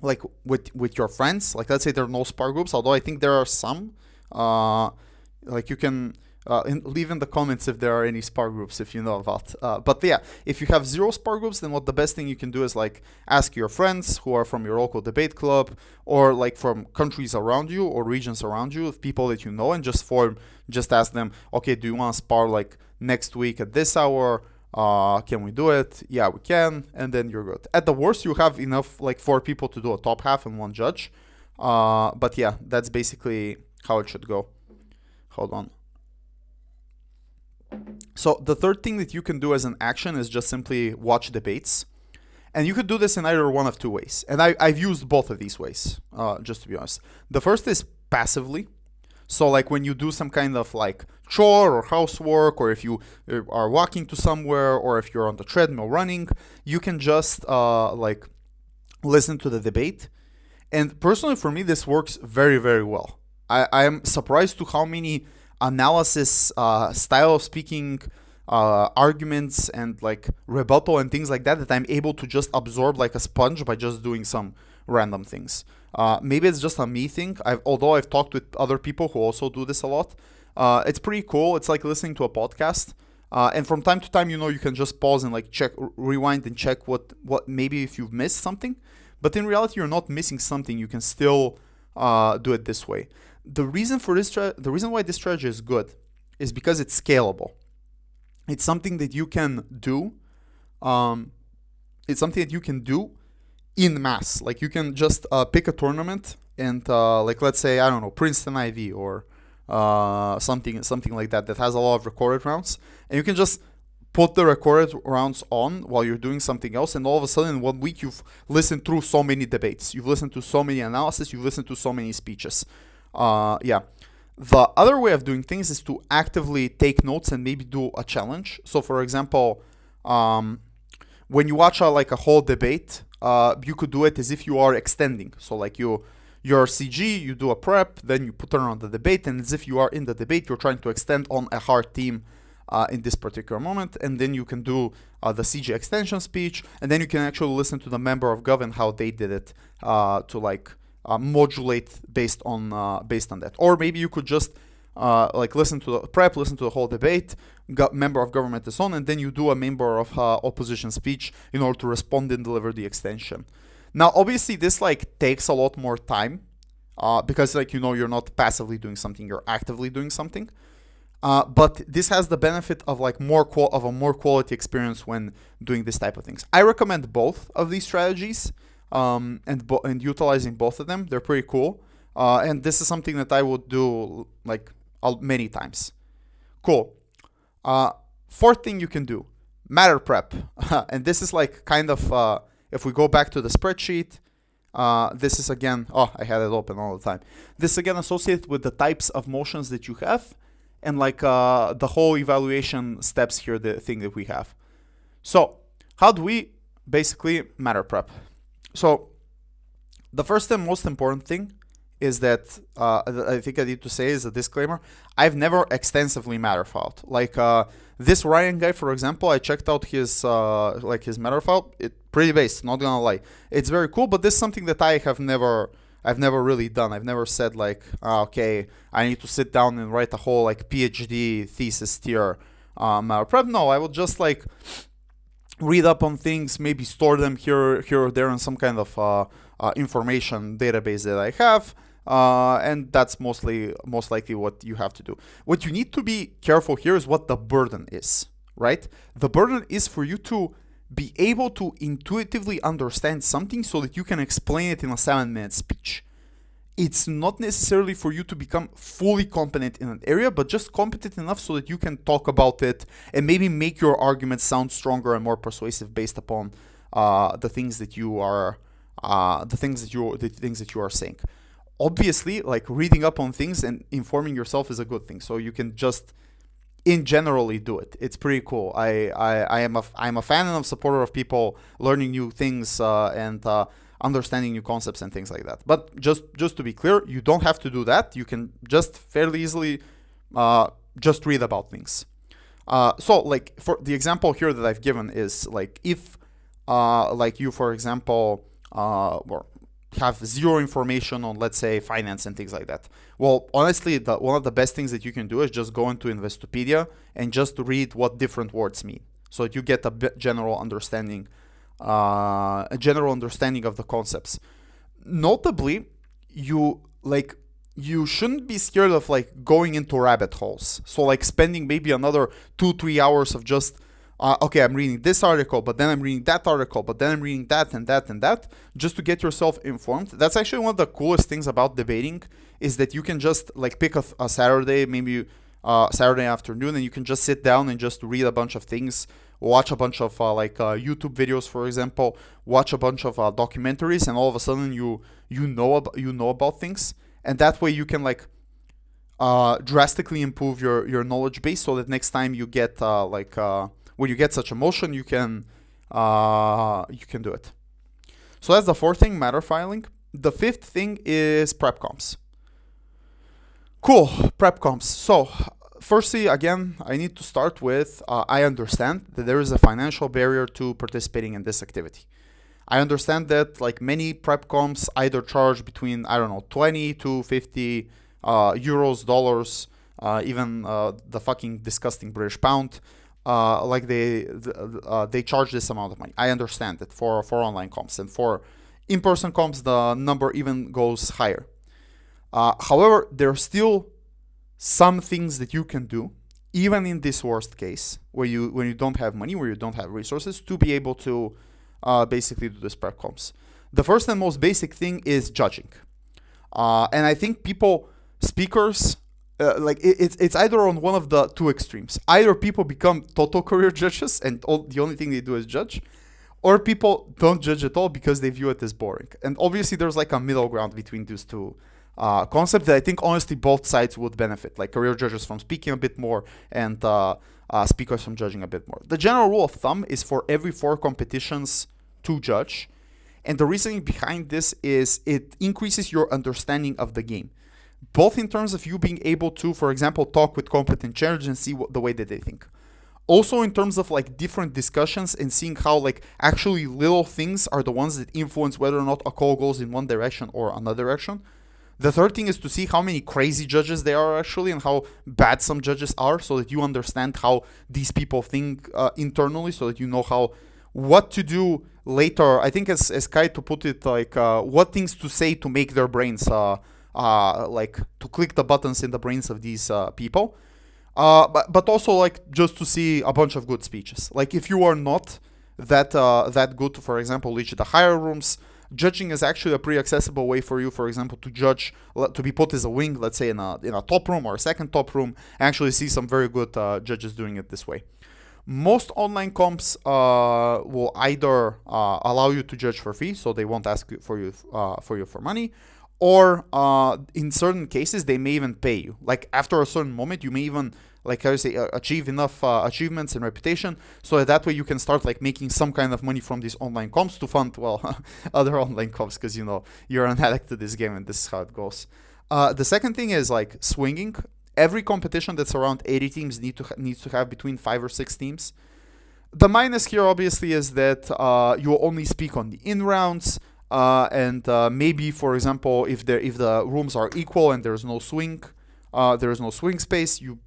like with your friends. Like let's say there are no spar groups, although I think there are some. Like you can leave in the comments if there are any spar groups if you know about. But yeah, if you have 0 spar groups, then what the best thing you can do is like ask your friends who are from your local debate club or like from countries around you or regions around you, of people that you know, and just ask them, okay, do you want to spar like next week at this hour? Can we do it? Yeah, we can. And then you're good. At the worst, you have enough like 4 people to do a top half and 1 judge. But yeah, that's basically how it should go. hold on. So the third thing that you can do as an action is just simply watch debates. And you could do this in either one of two ways. And I've used both of these ways, just to be honest. The first is passively. So like when you do some kind of like chore or housework, or if you are walking to somewhere, or if you're on the treadmill running, you can just like listen to the debate. And personally for me, this works very, very well. I am surprised to how many analysis, style of speaking, arguments, and like rebuttal and things like that I'm able to just absorb like a sponge by just doing some random things. Maybe it's just a me thing. Although I've talked with other people who also do this a lot. It's pretty cool. It's like listening to a podcast. And from time to time, you can just pause and like check, rewind and check what maybe if you've missed something. But in reality, you're not missing something. You can still do it this way. The reason why this strategy is good is because it's scalable. It's something that you can do. It's something that you can do in mass. Like you can just pick a tournament and like let's say, I don't know, Princeton IV or something like that has a lot of recorded rounds, and you can just put the recorded rounds on while you're doing something else, and all of a sudden in 1 week you've listened through so many debates, you've listened to so many analysis, you've listened to so many speeches. Yeah. The other way of doing things is to actively take notes and maybe do a challenge. So, for example, when you watch like a whole debate, you could do it as if you are extending. So, like you're CG, you do a prep, then you turn on the debate, and as if you are in the debate, you're trying to extend on a hard team in this particular moment, and then you can do the CG extension speech, and then you can actually listen to the member of Gov and how they did it to like modulate based on that. Or maybe you could just like listen to the prep, listen to the whole debate, member of government is on, and then you do a member of opposition speech in order to respond and deliver the extension. Now, obviously, this like takes a lot more time because like you're not passively doing something, you're actively doing something. But this has the benefit of like a more quality experience when doing this type of things. I recommend both of these strategies. And utilizing both of them. They're pretty cool. And this is something that I would do like many times. Cool. Fourth thing you can do, matter prep. And this is like kind of, if we go back to the spreadsheet, this is again, I had it open all the time. This is again associated with the types of motions that you have, and like the whole evaluation steps here, the thing that we have. So how do we basically matter prep? So the first and most important thing is that I think I need to say is a disclaimer. I've never extensively matter filed. Like this Ryan guy, for example, I checked out his matter file. Pretty basic, not gonna lie. It's very cool, but this is something that I've never really done. I've never said like, okay, I need to sit down and write a whole like PhD thesis tier matter prep. No, I would just like read up on things, maybe store them here or there in some kind of information database that I have, and that's most likely what you have to do. What you need to be careful here is what the burden is, right? The burden is for you to be able to intuitively understand something so that you can explain it in a 7-minute speech. It's not necessarily for you to become fully competent in an area, but just competent enough so that you can talk about it and maybe make your arguments sound stronger and more persuasive based upon the things that you are saying. Obviously, like reading up on things and informing yourself is a good thing. So you can just generally do it. It's pretty cool. I'm a fan and a supporter of people learning new things and understanding new concepts and things like that. But just to be clear, you don't have to do that. You can just fairly easily just read about things. So like for the example here that I've given is like if like you, for example, or have zero information on, let's say, finance and things like that. Well, honestly, one of the best things that you can do is just go into Investopedia and just read what different words mean, so that you get a general understanding of the concepts. Notably, you shouldn't be scared of like going into rabbit holes. So like spending maybe another 2-3 hours of just okay, I'm reading this article, but then I'm reading that article, but then I'm reading that and that and that, just to get yourself informed. That's actually one of the coolest things about debating, is that you can just like pick a Saturday, maybe Saturday afternoon, and you can just sit down and just read a bunch of things, watch a bunch of YouTube videos, for example, watch a bunch of documentaries, and all of a sudden you know about things, and that way you can like drastically improve your knowledge base, so that next time you get when you get such a motion, you can do it. So that's the fourth thing, matter filing. The fifth thing is prep comps. Cool, prep comps. So firstly, again, I need to start with I understand that there is a financial barrier to participating in this activity. I understand that like many prep comps either charge between, I don't know, 20 to 50 euros, dollars, even the fucking disgusting British pound. They charge this amount of money. I understand that for online comps, and for in-person comps the number even goes higher. However, there are still some things that you can do, even in this worst case, when you don't have money, where you don't have resources, to be able to basically do this prep comps. The first and most basic thing is judging, and I think speakers, it's either on one of the two extremes. Either people become total career judges and the only thing they do is judge, or people don't judge at all because they view it as boring. And obviously there's like a middle ground between these two concepts that I think honestly both sides would benefit, like career judges from speaking a bit more and speakers from judging a bit more. The general rule of thumb is for every 4 competitions to judge, and the reasoning behind this is it increases your understanding of the game, both in terms of you being able to, for example, talk with competent judges and see the way that they think. Also in terms of like different discussions and seeing how like actually little things are the ones that influence whether or not a call goes in one direction or another direction. The third thing is to see how many crazy judges there are actually and how bad some judges are, so that you understand how these people think internally, so that you know what to do later. I think as Kai to put it, like what things to say to make their brains like to click the buttons in the brains of these people. But also like just to see a bunch of good speeches. Like if you are not that good to, for example, reach the higher rooms, judging is actually a pretty accessible way for you, for example, to judge, to be put as a wing, let's say in a top room or a second top room, and actually see some very good judges doing it this way. Most online comps will either allow you to judge for free, so they won't ask you for money, or in certain cases they may even pay you. Like after a certain moment, you may even, like I would say, achieve enough achievements and reputation, so that way you can start like making some kind of money from these online comps to fund, well, other online comps, because you're an addict to this game and this is how it goes. The second thing is like swinging. Every competition that's around 80 teams needs to have between 5 or 6 teams. The minus here obviously is that you will only speak on the in rounds. And maybe, for example, if the rooms are equal and there's no swing space, you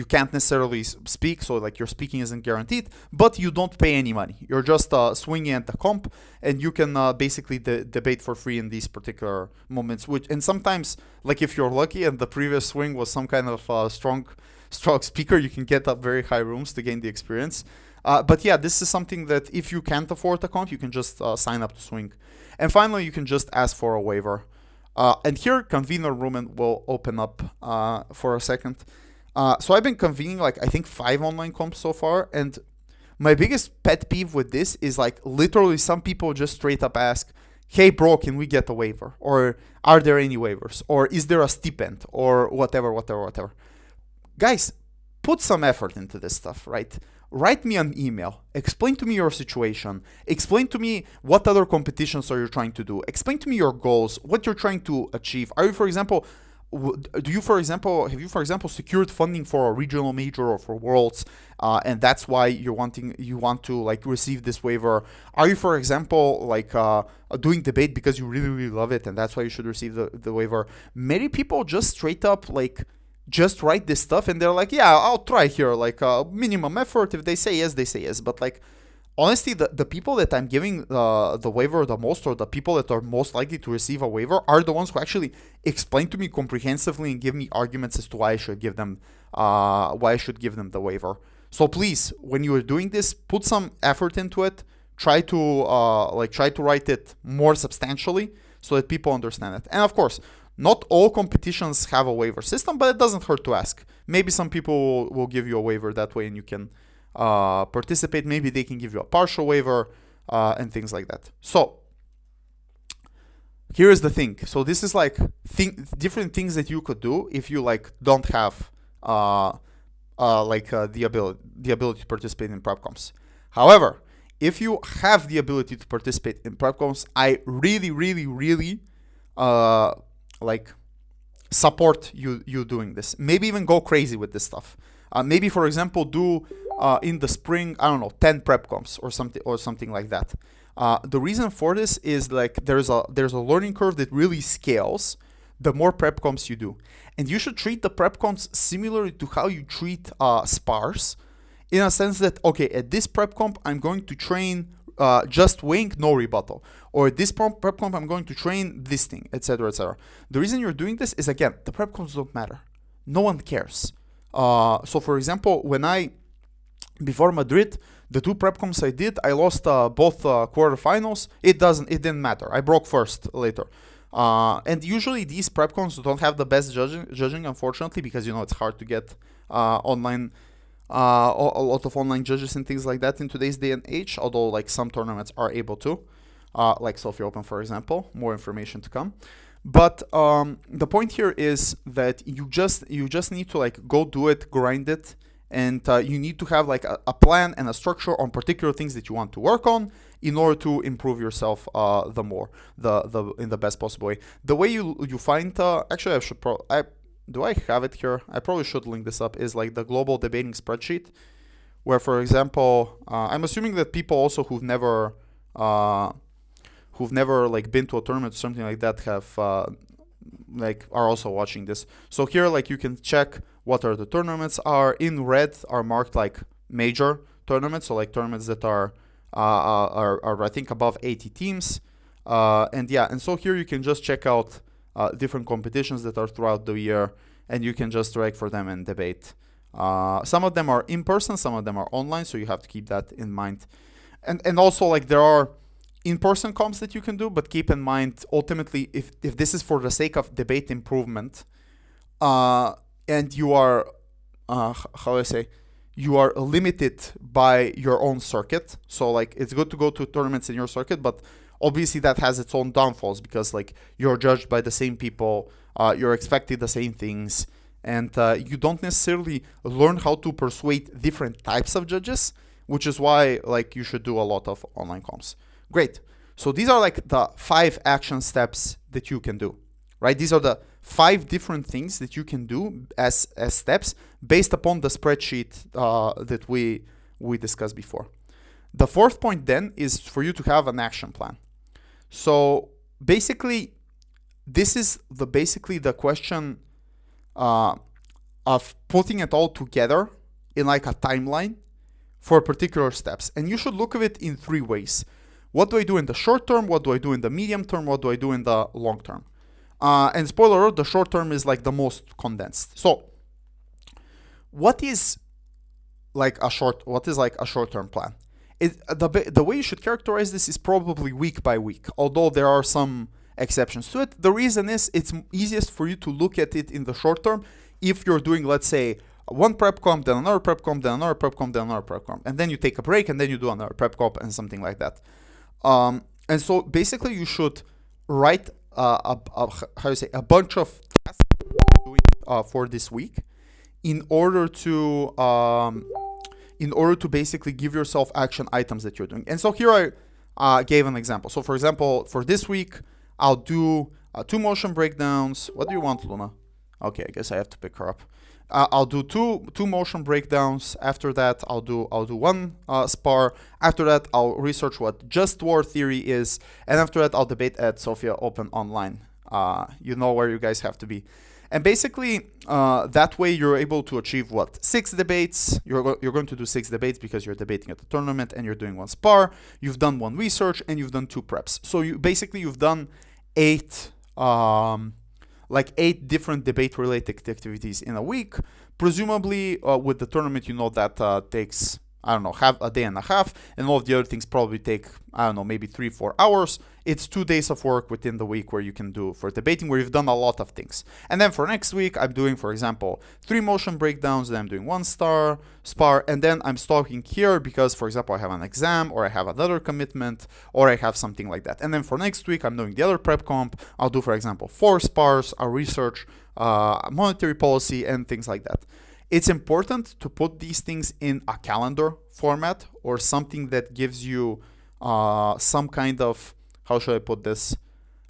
can't necessarily speak, so like your speaking isn't guaranteed, but you don't pay any money. You're just swinging at the comp, and you can basically debate for free in these particular moments. And sometimes, like if you're lucky and the previous swing was some kind of strong speaker, you can get up very high rooms to gain the experience. But yeah, this is something that if you can't afford a comp, you can just sign up to swing. And finally, you can just ask for a waiver. And here, convener room will open up for a second. So I've been convening like I think 5 online comps so far, and my biggest pet peeve with this is like literally some people just straight up ask, "Hey bro, can we get a waiver? Or are there any waivers? Or is there a stipend? Or whatever. Guys, put some effort into this stuff, right? Write me an email, explain to me your situation, explain to me what other competitions are you trying to do, explain to me your goals, what you're trying to achieve. Are you, for example, have you, for example, secured funding for a regional major or for Worlds, and that's why you want to like receive this waiver? Are you, for example, like doing debate because you really, really love it, and that's why you should receive the waiver? Many people just straight up like just write this stuff and they're like, yeah, I'll try here, like minimum effort. If they say yes, they say yes. But like honestly, the people that I'm giving the waiver the most, or the people that are most likely to receive a waiver, are the ones who actually explain to me comprehensively and give me arguments as to why I should give them the waiver. So please, when you are doing this, put some effort into it. Try to write it more substantially, so that people understand it. And of course, not all competitions have a waiver system, but it doesn't hurt to ask. Maybe some people will give you a waiver that way and you can participate. Maybe they can give you a partial waiver and things like that. So here is the thing. So this is like different things that you could do if you like don't have the ability to participate in prep comps. However, if you have the ability to participate in prep comps, I really support you doing this. Maybe even go crazy with this stuff. Maybe, for example, do in the spring, I don't know, 10 prep comps or something like that. The reason for this is like there's a learning curve that really scales the more prep comps you do. And you should treat the prep comps similarly to how you treat spars, in a sense that, okay, at this prep comp, I'm going to train just wing, no rebuttal. Or at this prep comp, I'm going to train this thing, etc., etc. The reason you're doing this is, again, the prep comps don't matter. No one cares. So, for example, before Madrid, the 2 prep comps I did, I lost both quarterfinals. It didn't matter. I broke first later. And usually these prep comps don't have the best judging, unfortunately, because it's hard to get online. A lot of online judges and things like that in today's day and age, although like some tournaments are able to, like Sofia Open, for example. More information to come. But the point here is that you just need to like go do it, grind it, and you need to have like a plan and a structure on particular things that you want to work on in order to improve yourself in the best possible way. The way you find actually do I have it here? I probably should link this up. Is like the global debating spreadsheet, where, for example, I'm assuming that people also who've never like been to a tournament or something like that have are also watching this. So here, like, you can check what are the tournaments are. In red are marked like major tournaments, so like tournaments that are I think above 80 teams. And so here you can just check out different competitions that are throughout the year, and you can just drag for them and debate. Some of them are in person, some of them are online, so you have to keep that in mind. And also, like, there are in-person comps that you can do, but keep in mind, ultimately, if this is for the sake of debate improvement, and you are, you are limited by your own circuit. So, like, it's good to go to tournaments in your circuit, but obviously that has its own downfalls because, like, you're judged by the same people, you're expected the same things, and you don't necessarily learn how to persuade different types of judges, which is why, like, you should do a lot of online comps. Great. So these are like the 5 action steps that you can do, right? These are the 5 different things that you can do as steps based upon the spreadsheet that we discussed before. The 4th point then is for you to have an action plan. So basically, this is the question of putting it all together in like a timeline for particular steps. And you should look at it in 3 ways. What do I do in the short term? What do I do in the medium term? What do I do in the long term? And spoiler alert, the short term is like the most condensed. So what is like a short term plan? The way you should characterize this is probably week by week, although there are some exceptions to it. The reason is it's easiest for you to look at it in the short term if you're doing, let's say, one prep comp, then another prep comp, then another prep comp, then another prep comp, and then you take a break, and then you do another prep comp and something like that. And so basically you should write a bunch of tasks for this week in order to basically give yourself action items that you're doing. And so here I gave an example. So for example, for this week, I'll do 2 motion breakdowns. What do you want, Luna? Okay, I guess I have to pick her up. I'll do two motion breakdowns. After that, I'll do 1 spar. After that, I'll research what just war theory is, and after that, I'll debate at Sofia Open online. You know where you guys have to be, and basically that way you're able to achieve what 6 debates. You're going to do 6 debates because you're debating at the tournament and you're doing 1 spar. You've done 1 research and you've done 2 preps. So you've done 8. 8 different debate-related activities in a week. Presumably, with the tournament, that takes, I don't know, a day and a half, and all of the other things probably take, I don't know, maybe 3-4 hours. it's 2 days of work within the week where you can do for debating, where you've done a lot of things. And then for next week, I'm doing, for example, 3 motion breakdowns, then I'm doing 1 spar, and then I'm stopping here because, for example, I have an exam, or I have another commitment, or I have something like that. And then for next week, I'm doing the other prep comp. I'll do, for example, 4 spars, a research, monetary policy, and things like that. It's important to put these things in a calendar format, or something that gives you some kind of, how should I put this?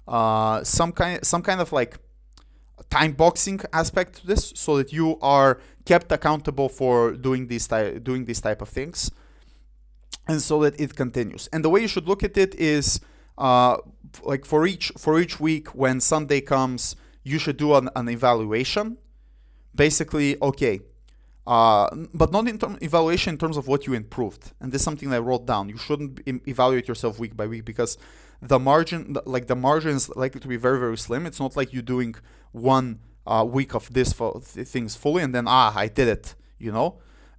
Some kind of like time boxing aspect to this, so that you are kept accountable for doing these type of things, and so that it continues. And the way you should look at it is, like for each week, when Sunday comes, you should do an evaluation. Basically, okay, but not evaluation in terms of what you improved. And this is something that I wrote down. You shouldn't evaluate yourself week by week, because the margin is likely to be very, very slim. It's not like you're doing 1 week of this things fully and then I did it.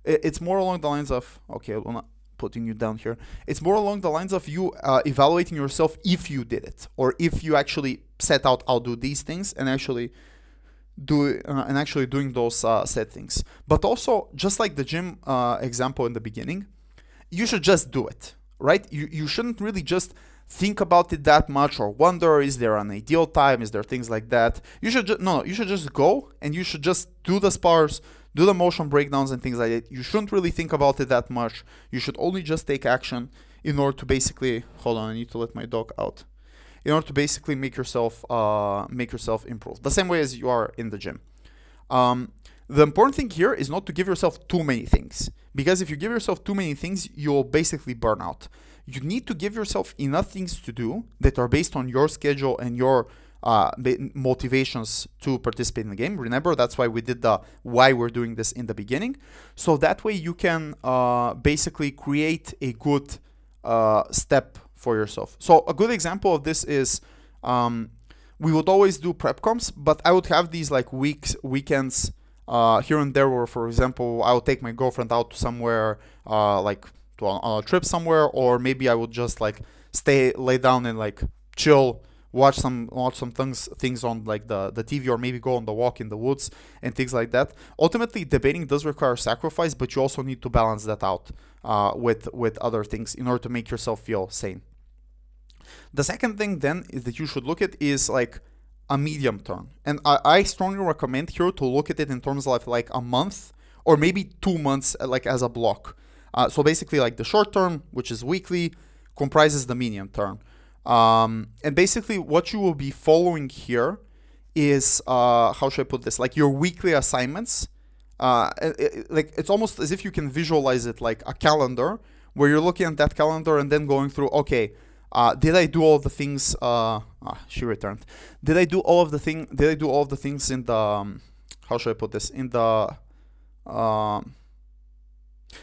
It's more along the lines of, okay, I'm not putting you down here. It's more along the lines of you evaluating yourself if you did it, or if you actually set out, I'll do these things, and actually doing those set things. But also, just like the gym example in the beginning, you should just do it, right? You shouldn't really just think about it that much, or wonder, is there an ideal time, is there things like that. You should just go, and you should just do the spars, do the motion breakdowns and things like that. You shouldn't really think about it that much. You should only just take action in order to basically, hold on, I need to let my dog out, in order to basically make yourself improve, the same way as you are in the gym. The important thing here is not to give yourself too many things, because if you give yourself too many things, you'll basically burn out. You need to give yourself enough things to do that are based on your schedule and your motivations to participate in the game. Remember, that's why we did why we're doing this in the beginning. So that way you can basically create a good step for yourself. So a good example of this is, we would always do prep comps, but I would have these like weekends here and there, where, for example, I would take my girlfriend out to somewhere, like on a trip somewhere, or maybe I would just like lay down and like chill, watch some things on like the TV, or maybe go on the walk in the woods and things like that. Ultimately, debating does require sacrifice, but you also need to balance that out with other things in order to make yourself feel sane. The second thing then is that you should look at is like a medium term, and I strongly recommend here to look at it in terms of like a month or maybe 2 months, like as a block. So basically, like the short term, which is weekly, comprises the medium term. And basically what you will be following here is, how should I put this, like your weekly assignments. Like it's almost as if you can visualize it like a calendar, where you're looking at that calendar and then going through, okay, did I do all the things, she returned, did I do all of the things in the, how should I put this, in the,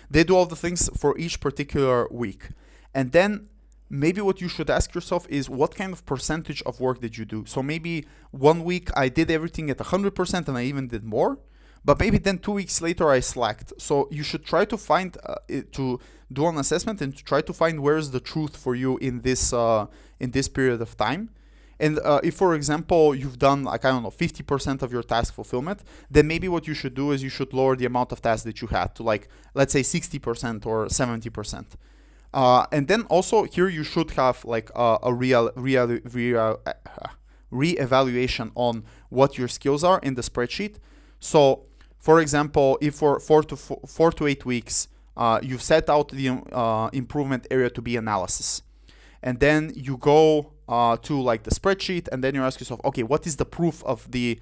they do all the things for each particular week. And then maybe what you should ask yourself is, what kind of percentage of work did you do? So maybe 1 week I did everything at 100% and I even did more, but maybe then 2 weeks later I slacked. So you should try to find, to do an assessment and to try to find where is the truth for you in this period of time. And if, for example, you've done like, I don't know, 50% of your task fulfillment, then maybe what you should do is you should lower the amount of tasks that you had to, like, let's say 60% or 70%. And then also here you should have like a re-evaluation on what your skills are in the spreadsheet. So, for example, if for 4 to 8 weeks, you've set out the improvement area to be analysis, and then you go to like the spreadsheet, and then you ask yourself, okay, what is the proof of that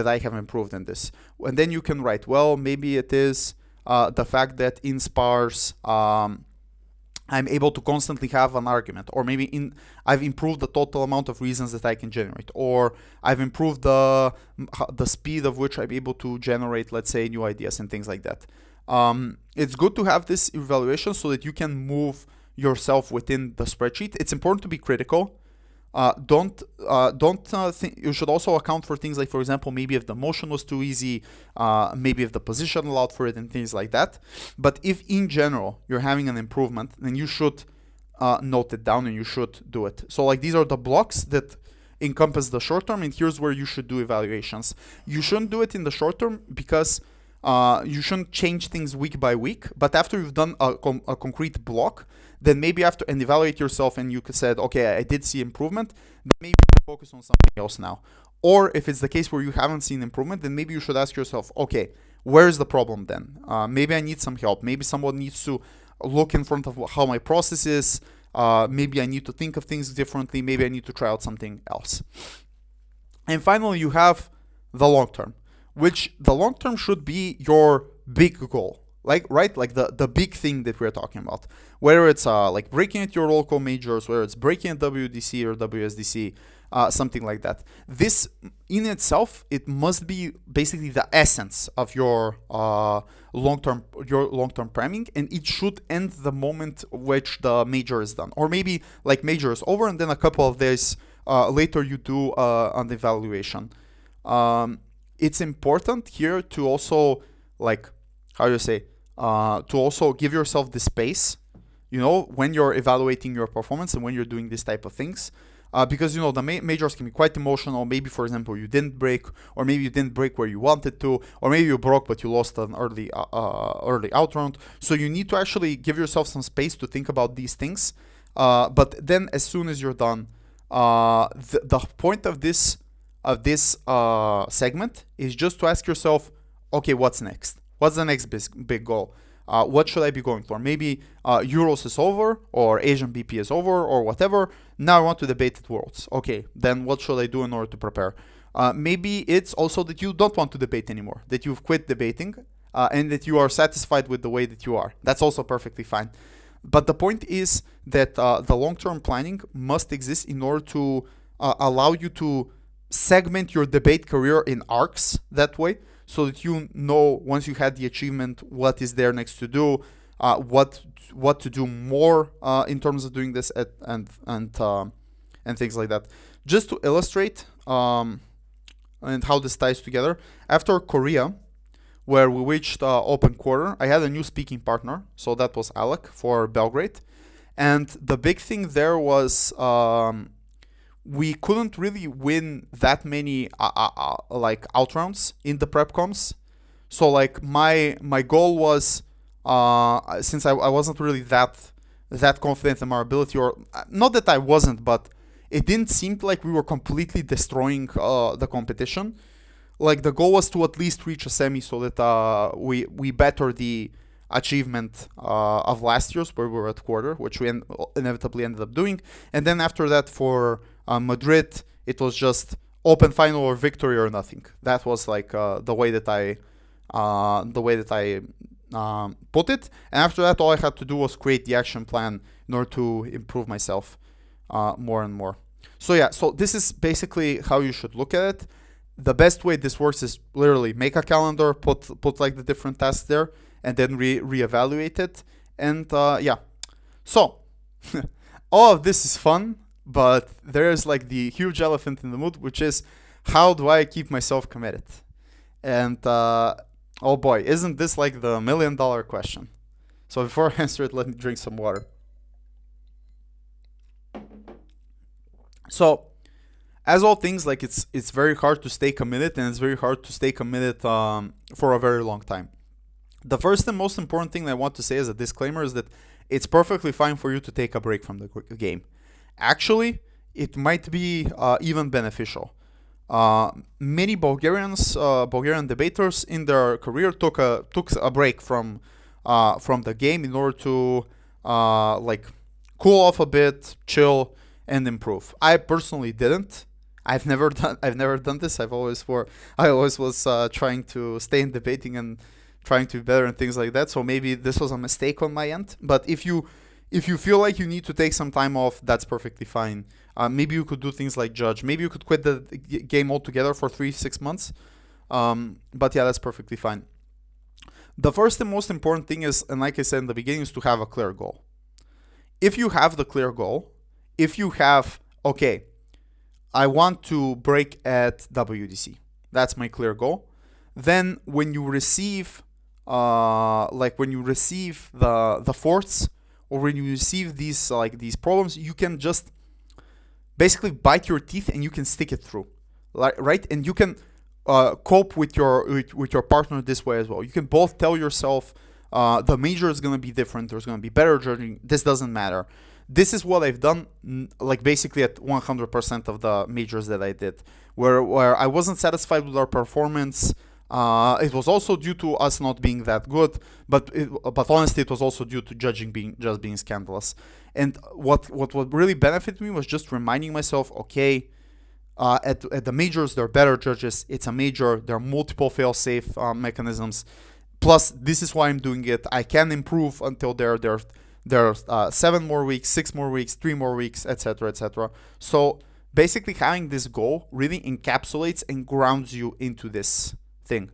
I have improved in this? And then you can write, well, maybe it is the fact that in spars I'm able to constantly have an argument, or maybe I've improved the total amount of reasons that I can generate, or I've improved the speed of which I'm able to generate, let's say, new ideas and things like that. It's good to have this evaluation so that you can move yourself within the spreadsheet. It's important to be critical. Don't think you should also account for things like, for example, maybe if the motion was too easy, maybe if the position allowed for it and things like that. But if in general you're having an improvement, then you should note it down and you should do it. So like these are the blocks that encompass the short term, and here's where you should do evaluations. You shouldn't do it in the short term because you shouldn't change things week by week, but after you've done a concrete block, then maybe after and evaluate yourself and you said, okay, I did see improvement, then maybe you can focus on something else now. Or if it's the case where you haven't seen improvement, then maybe you should ask yourself, okay, where's the problem then? Maybe I need some help. Maybe someone needs to look in front of how my process is. Maybe I need to think of things differently. Maybe I need to try out something else. And finally, you have the long term, which the long term should be your big goal. Like the big thing that we're talking about, whether it's like breaking at your local majors, whether it's breaking at WDC or WSDC, something like that. This in itself, it must be basically the essence of your long-term priming, and it should end the moment which the major is done, or maybe like major is over and then a couple of days later you do an evaluation. It's important here to also, like, how do you say, to also give yourself the space, when you're evaluating your performance and when you're doing this type of things. Because, the majors can be quite emotional. Maybe, for example, you didn't break, or maybe you didn't break where you wanted to, or maybe you broke but you lost an early out round. So you need to actually give yourself some space to think about these things. But then as soon as you're done, the point of this segment is just to ask yourself, okay, what's next? What's the next big goal? What should I be going for? Maybe Euros is over, or Asian BP is over, or whatever. Now I want to debate at Worlds. Okay, then what should I do in order to prepare? Maybe it's also that you don't want to debate anymore, that you've quit debating, and that you are satisfied with the way that you are. That's also perfectly fine. But the point is that the long-term planning must exist in order to allow you to segment your debate career in arcs that way, so that you know, once you had the achievement, what is there next to do, what to do more in terms of doing this and things like that. Just to illustrate and how this ties together, after Korea, where we reached open quarter, I had a new speaking partner, so that was Alec for Belgrade, and the big thing there was we couldn't really win that many like out rounds in the prep comms. So like my goal was, since I wasn't really that confident in my ability, or not that I wasn't, but it didn't seem like we were completely destroying the competition. Like the goal was to at least reach a semi, so that we better the achievement of last year's, where we were at quarter, which we inevitably ended up doing. And then after that, for Madrid, it was just open final or victory or nothing. That was like the way that I put it. And after that, all I had to do was create the action plan in order to improve myself more and more. So yeah, so this is basically how you should look at it. The best way this works is literally make a calendar, put like the different tasks there, and then reevaluate it. And yeah, so all of this is fun, but there is like the huge elephant in the room, which is, how do I keep myself committed? And oh boy, isn't this like the $1 million question? So before I answer it, let me drink some water. So, as all things, like it's very hard to stay committed, and it's very hard to stay committed for a very long time. The first and most important thing I want to say as a disclaimer is that it's perfectly fine for you to take a break from the game. Actually, it might be even beneficial. Many Bulgarian debaters in their career took a break from the game in order to like cool off a bit, chill, and improve. I personally didn't. I've never done this. I always was trying to stay in debating and trying to be better and things like that. So maybe this was a mistake on my end. But if you feel like you need to take some time off, that's perfectly fine. Maybe you could do things like judge. Maybe you could quit the game altogether for 3-6 months. But yeah, that's perfectly fine. The first and most important thing is, and like I said in the beginning, is to have a clear goal. If you have the clear goal, if you have, okay, I want to break at WDC, that's my clear goal, then when you receive the forts, or when you receive these problems, you can just basically bite your teeth and you can stick it through, right? And you can cope with your partner this way as well. You can both tell yourself the major is going to be different. There's going to be better judging. This doesn't matter. This is what I've done, like basically at 100% of the majors that I did, where I wasn't satisfied with our performance. It was also due to us not being that good, but honestly, it was also due to judging being scandalous. And what really benefited me was just reminding myself, okay, at the majors, there are better judges. It's a major. There are multiple fail-safe mechanisms. Plus, this is why I'm doing it. I can improve until there are 7 more weeks, 6 more weeks, 3 more weeks, etc., etc. So basically, having this goal really encapsulates and grounds you into this thing.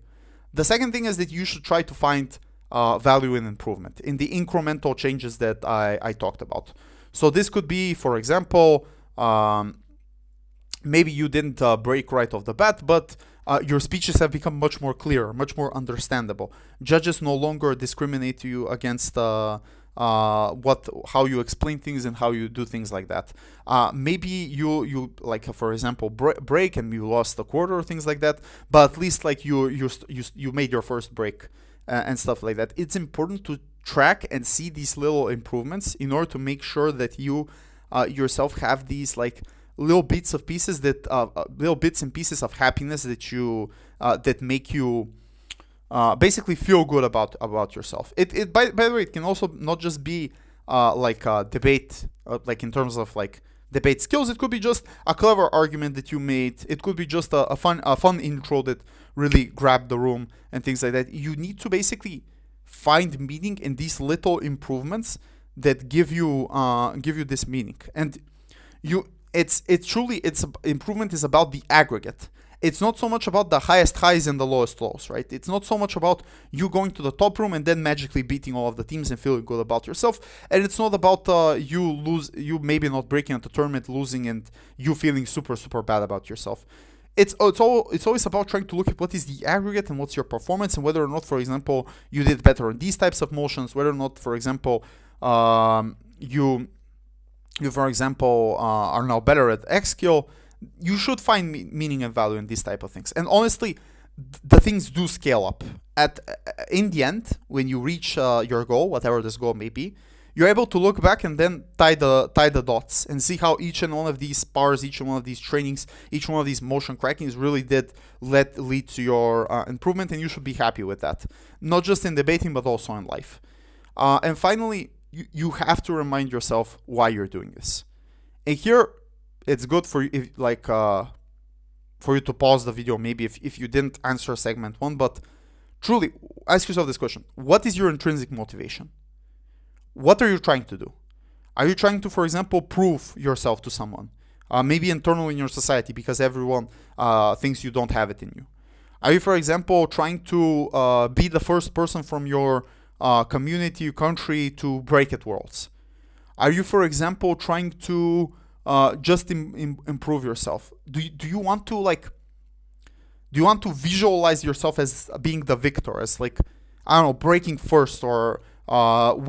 The second thing is that you should try to find value in improvement, in the incremental changes that I talked about. So this could be, for example, maybe you didn't break right off the bat, but your speeches have become much more clear, much more understandable. Judges no longer discriminate you against how you explain things and how you do things like that. Maybe you like, for example, break and you lost a quarter or things like that, but at least like you made your first break and stuff like that. It's important to track and see these little improvements in order to make sure that you yourself have these like little bits and pieces of happiness that you that make you basically feel good about yourself. By the way, it can also not just be like a debate, like in terms of like debate skills. It could be just a clever argument that you made. It could be just a fun intro that really grabbed the room and things like that. You need to basically find meaning in these little improvements that give you this meaning. And improvement is about the aggregate. It's not so much about the highest highs and the lowest lows, right? It's not so much about you going to the top room and then magically beating all of the teams and feeling good about yourself. And it's not about you maybe not breaking at the tournament, losing, and you feeling super, super bad about yourself. It's always about trying to look at what is the aggregate and what's your performance, and whether or not, for example, you did better on these types of motions, whether or not, for example, you for example are now better at X skill. You should find meaning and value in these type of things. And honestly, the things do scale up. In the end, when you reach your goal, whatever this goal may be, you're able to look back and then tie the dots and see how each and one of these spars, each and one of these trainings, each one of these motion crackings really did lead to your improvement, and you should be happy with that. Not just in debating, but also in life. And finally, you have to remind yourself why you're doing this. And here, it's good for you, for you to pause the video, maybe if you didn't answer segment 1, but truly ask yourself this question: what is your intrinsic motivation? What are you trying to do? Are you trying to, for example, prove yourself to someone? Maybe internally in your society, because everyone thinks you don't have it in you. Are you, for example, trying to be the first person from your community, country to break at Worlds? Are you, for example, trying to just improve yourself? Do you want to visualize yourself as being the victor, as like, I don't know, breaking first or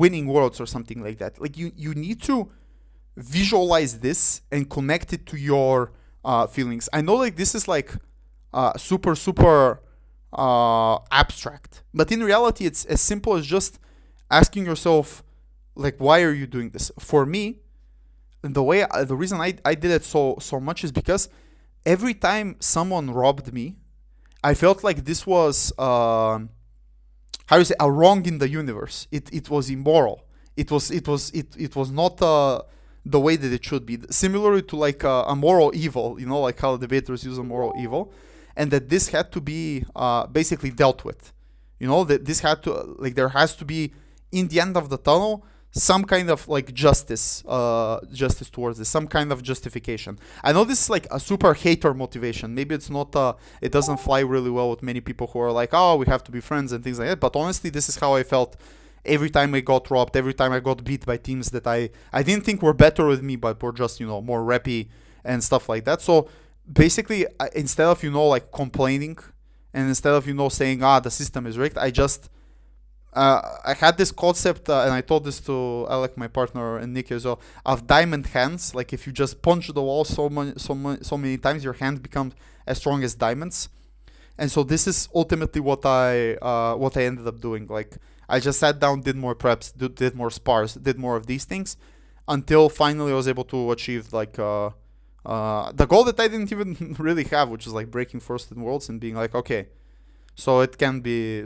winning Worlds or something like that? Like you need to visualize this and connect it to your feelings. I know like this is like super abstract, but in reality it's as simple as just asking yourself, like, why are you doing this? For me, the reason I did it so much is because every time someone robbed me, I felt like this was a wrong in the universe. It was immoral. It was not the way that it should be. Similarly to like a moral evil, like how debaters use a moral evil, and that this had to be basically dealt with. That this had to, like, there has to be, in the end of the tunnel, some kind of like justice towards this, some kind of justification. I know this is like a super hater motivation. Maybe it's not, it doesn't fly really well with many people who are like, oh, we have to be friends and things like that. But honestly, this is how I felt every time I got robbed, every time I got beat by teams that I didn't think were better with me, but were just, more reppy and stuff like that. So basically, instead of, like complaining, and instead of, saying, the system is rigged, I just I had this concept, and I told this to Alec, my partner, and Nick as well, of diamond hands. Like if you just punch the wall so many times, your hand becomes as strong as diamonds. And so this is ultimately what I ended up doing. Like I just sat down, did more preps, did more spars, did more of these things, until finally I was able to achieve like the goal that I didn't even really have, which is like breaking first in worlds and being like, okay, so it can be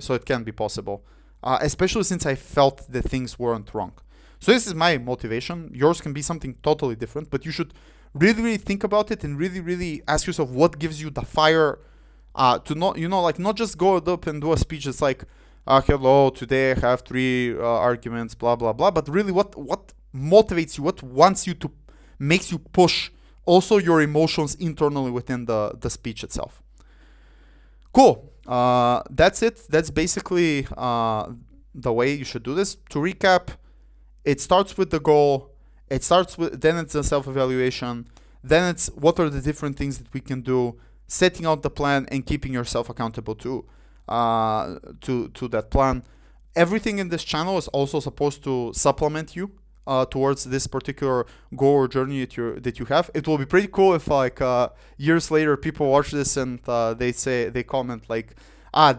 possible, especially since I felt that things weren't wrong. So this is my motivation. Yours can be something totally different, but you should really think about it and really ask yourself what gives you the fire to not, like not just go up and do a speech. It's like, hello, today I have 3 arguments, blah blah blah. But really, what motivates you? What wants you to makes you push also your emotions internally within the speech itself. Cool. That's it. That's basically the way you should do this. To recap, it starts with the goal. Then it's a self-evaluation. Then it's what are the different things that we can do, setting out the plan and keeping yourself accountable to that plan. Everything in this channel is also supposed to supplement you towards this particular goal or journey that you have. It will be pretty cool if like years later people watch this and they comment like,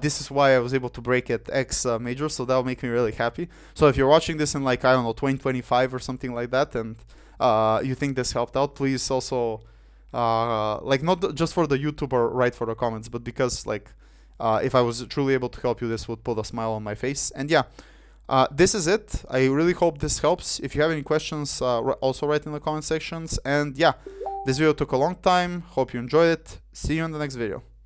this is why I was able to break at X major. So that will make me really happy. So if you're watching this in like, I don't know, 2025 or something like that, and you think this helped out, please also like not just for the YouTube or write for the comments, but because like if I was truly able to help you, this would put a smile on my face. And yeah, this is it. I really hope this helps. If you have any questions, also write in the comment sections. And yeah, this video took a long time. Hope you enjoyed it. See you in the next video.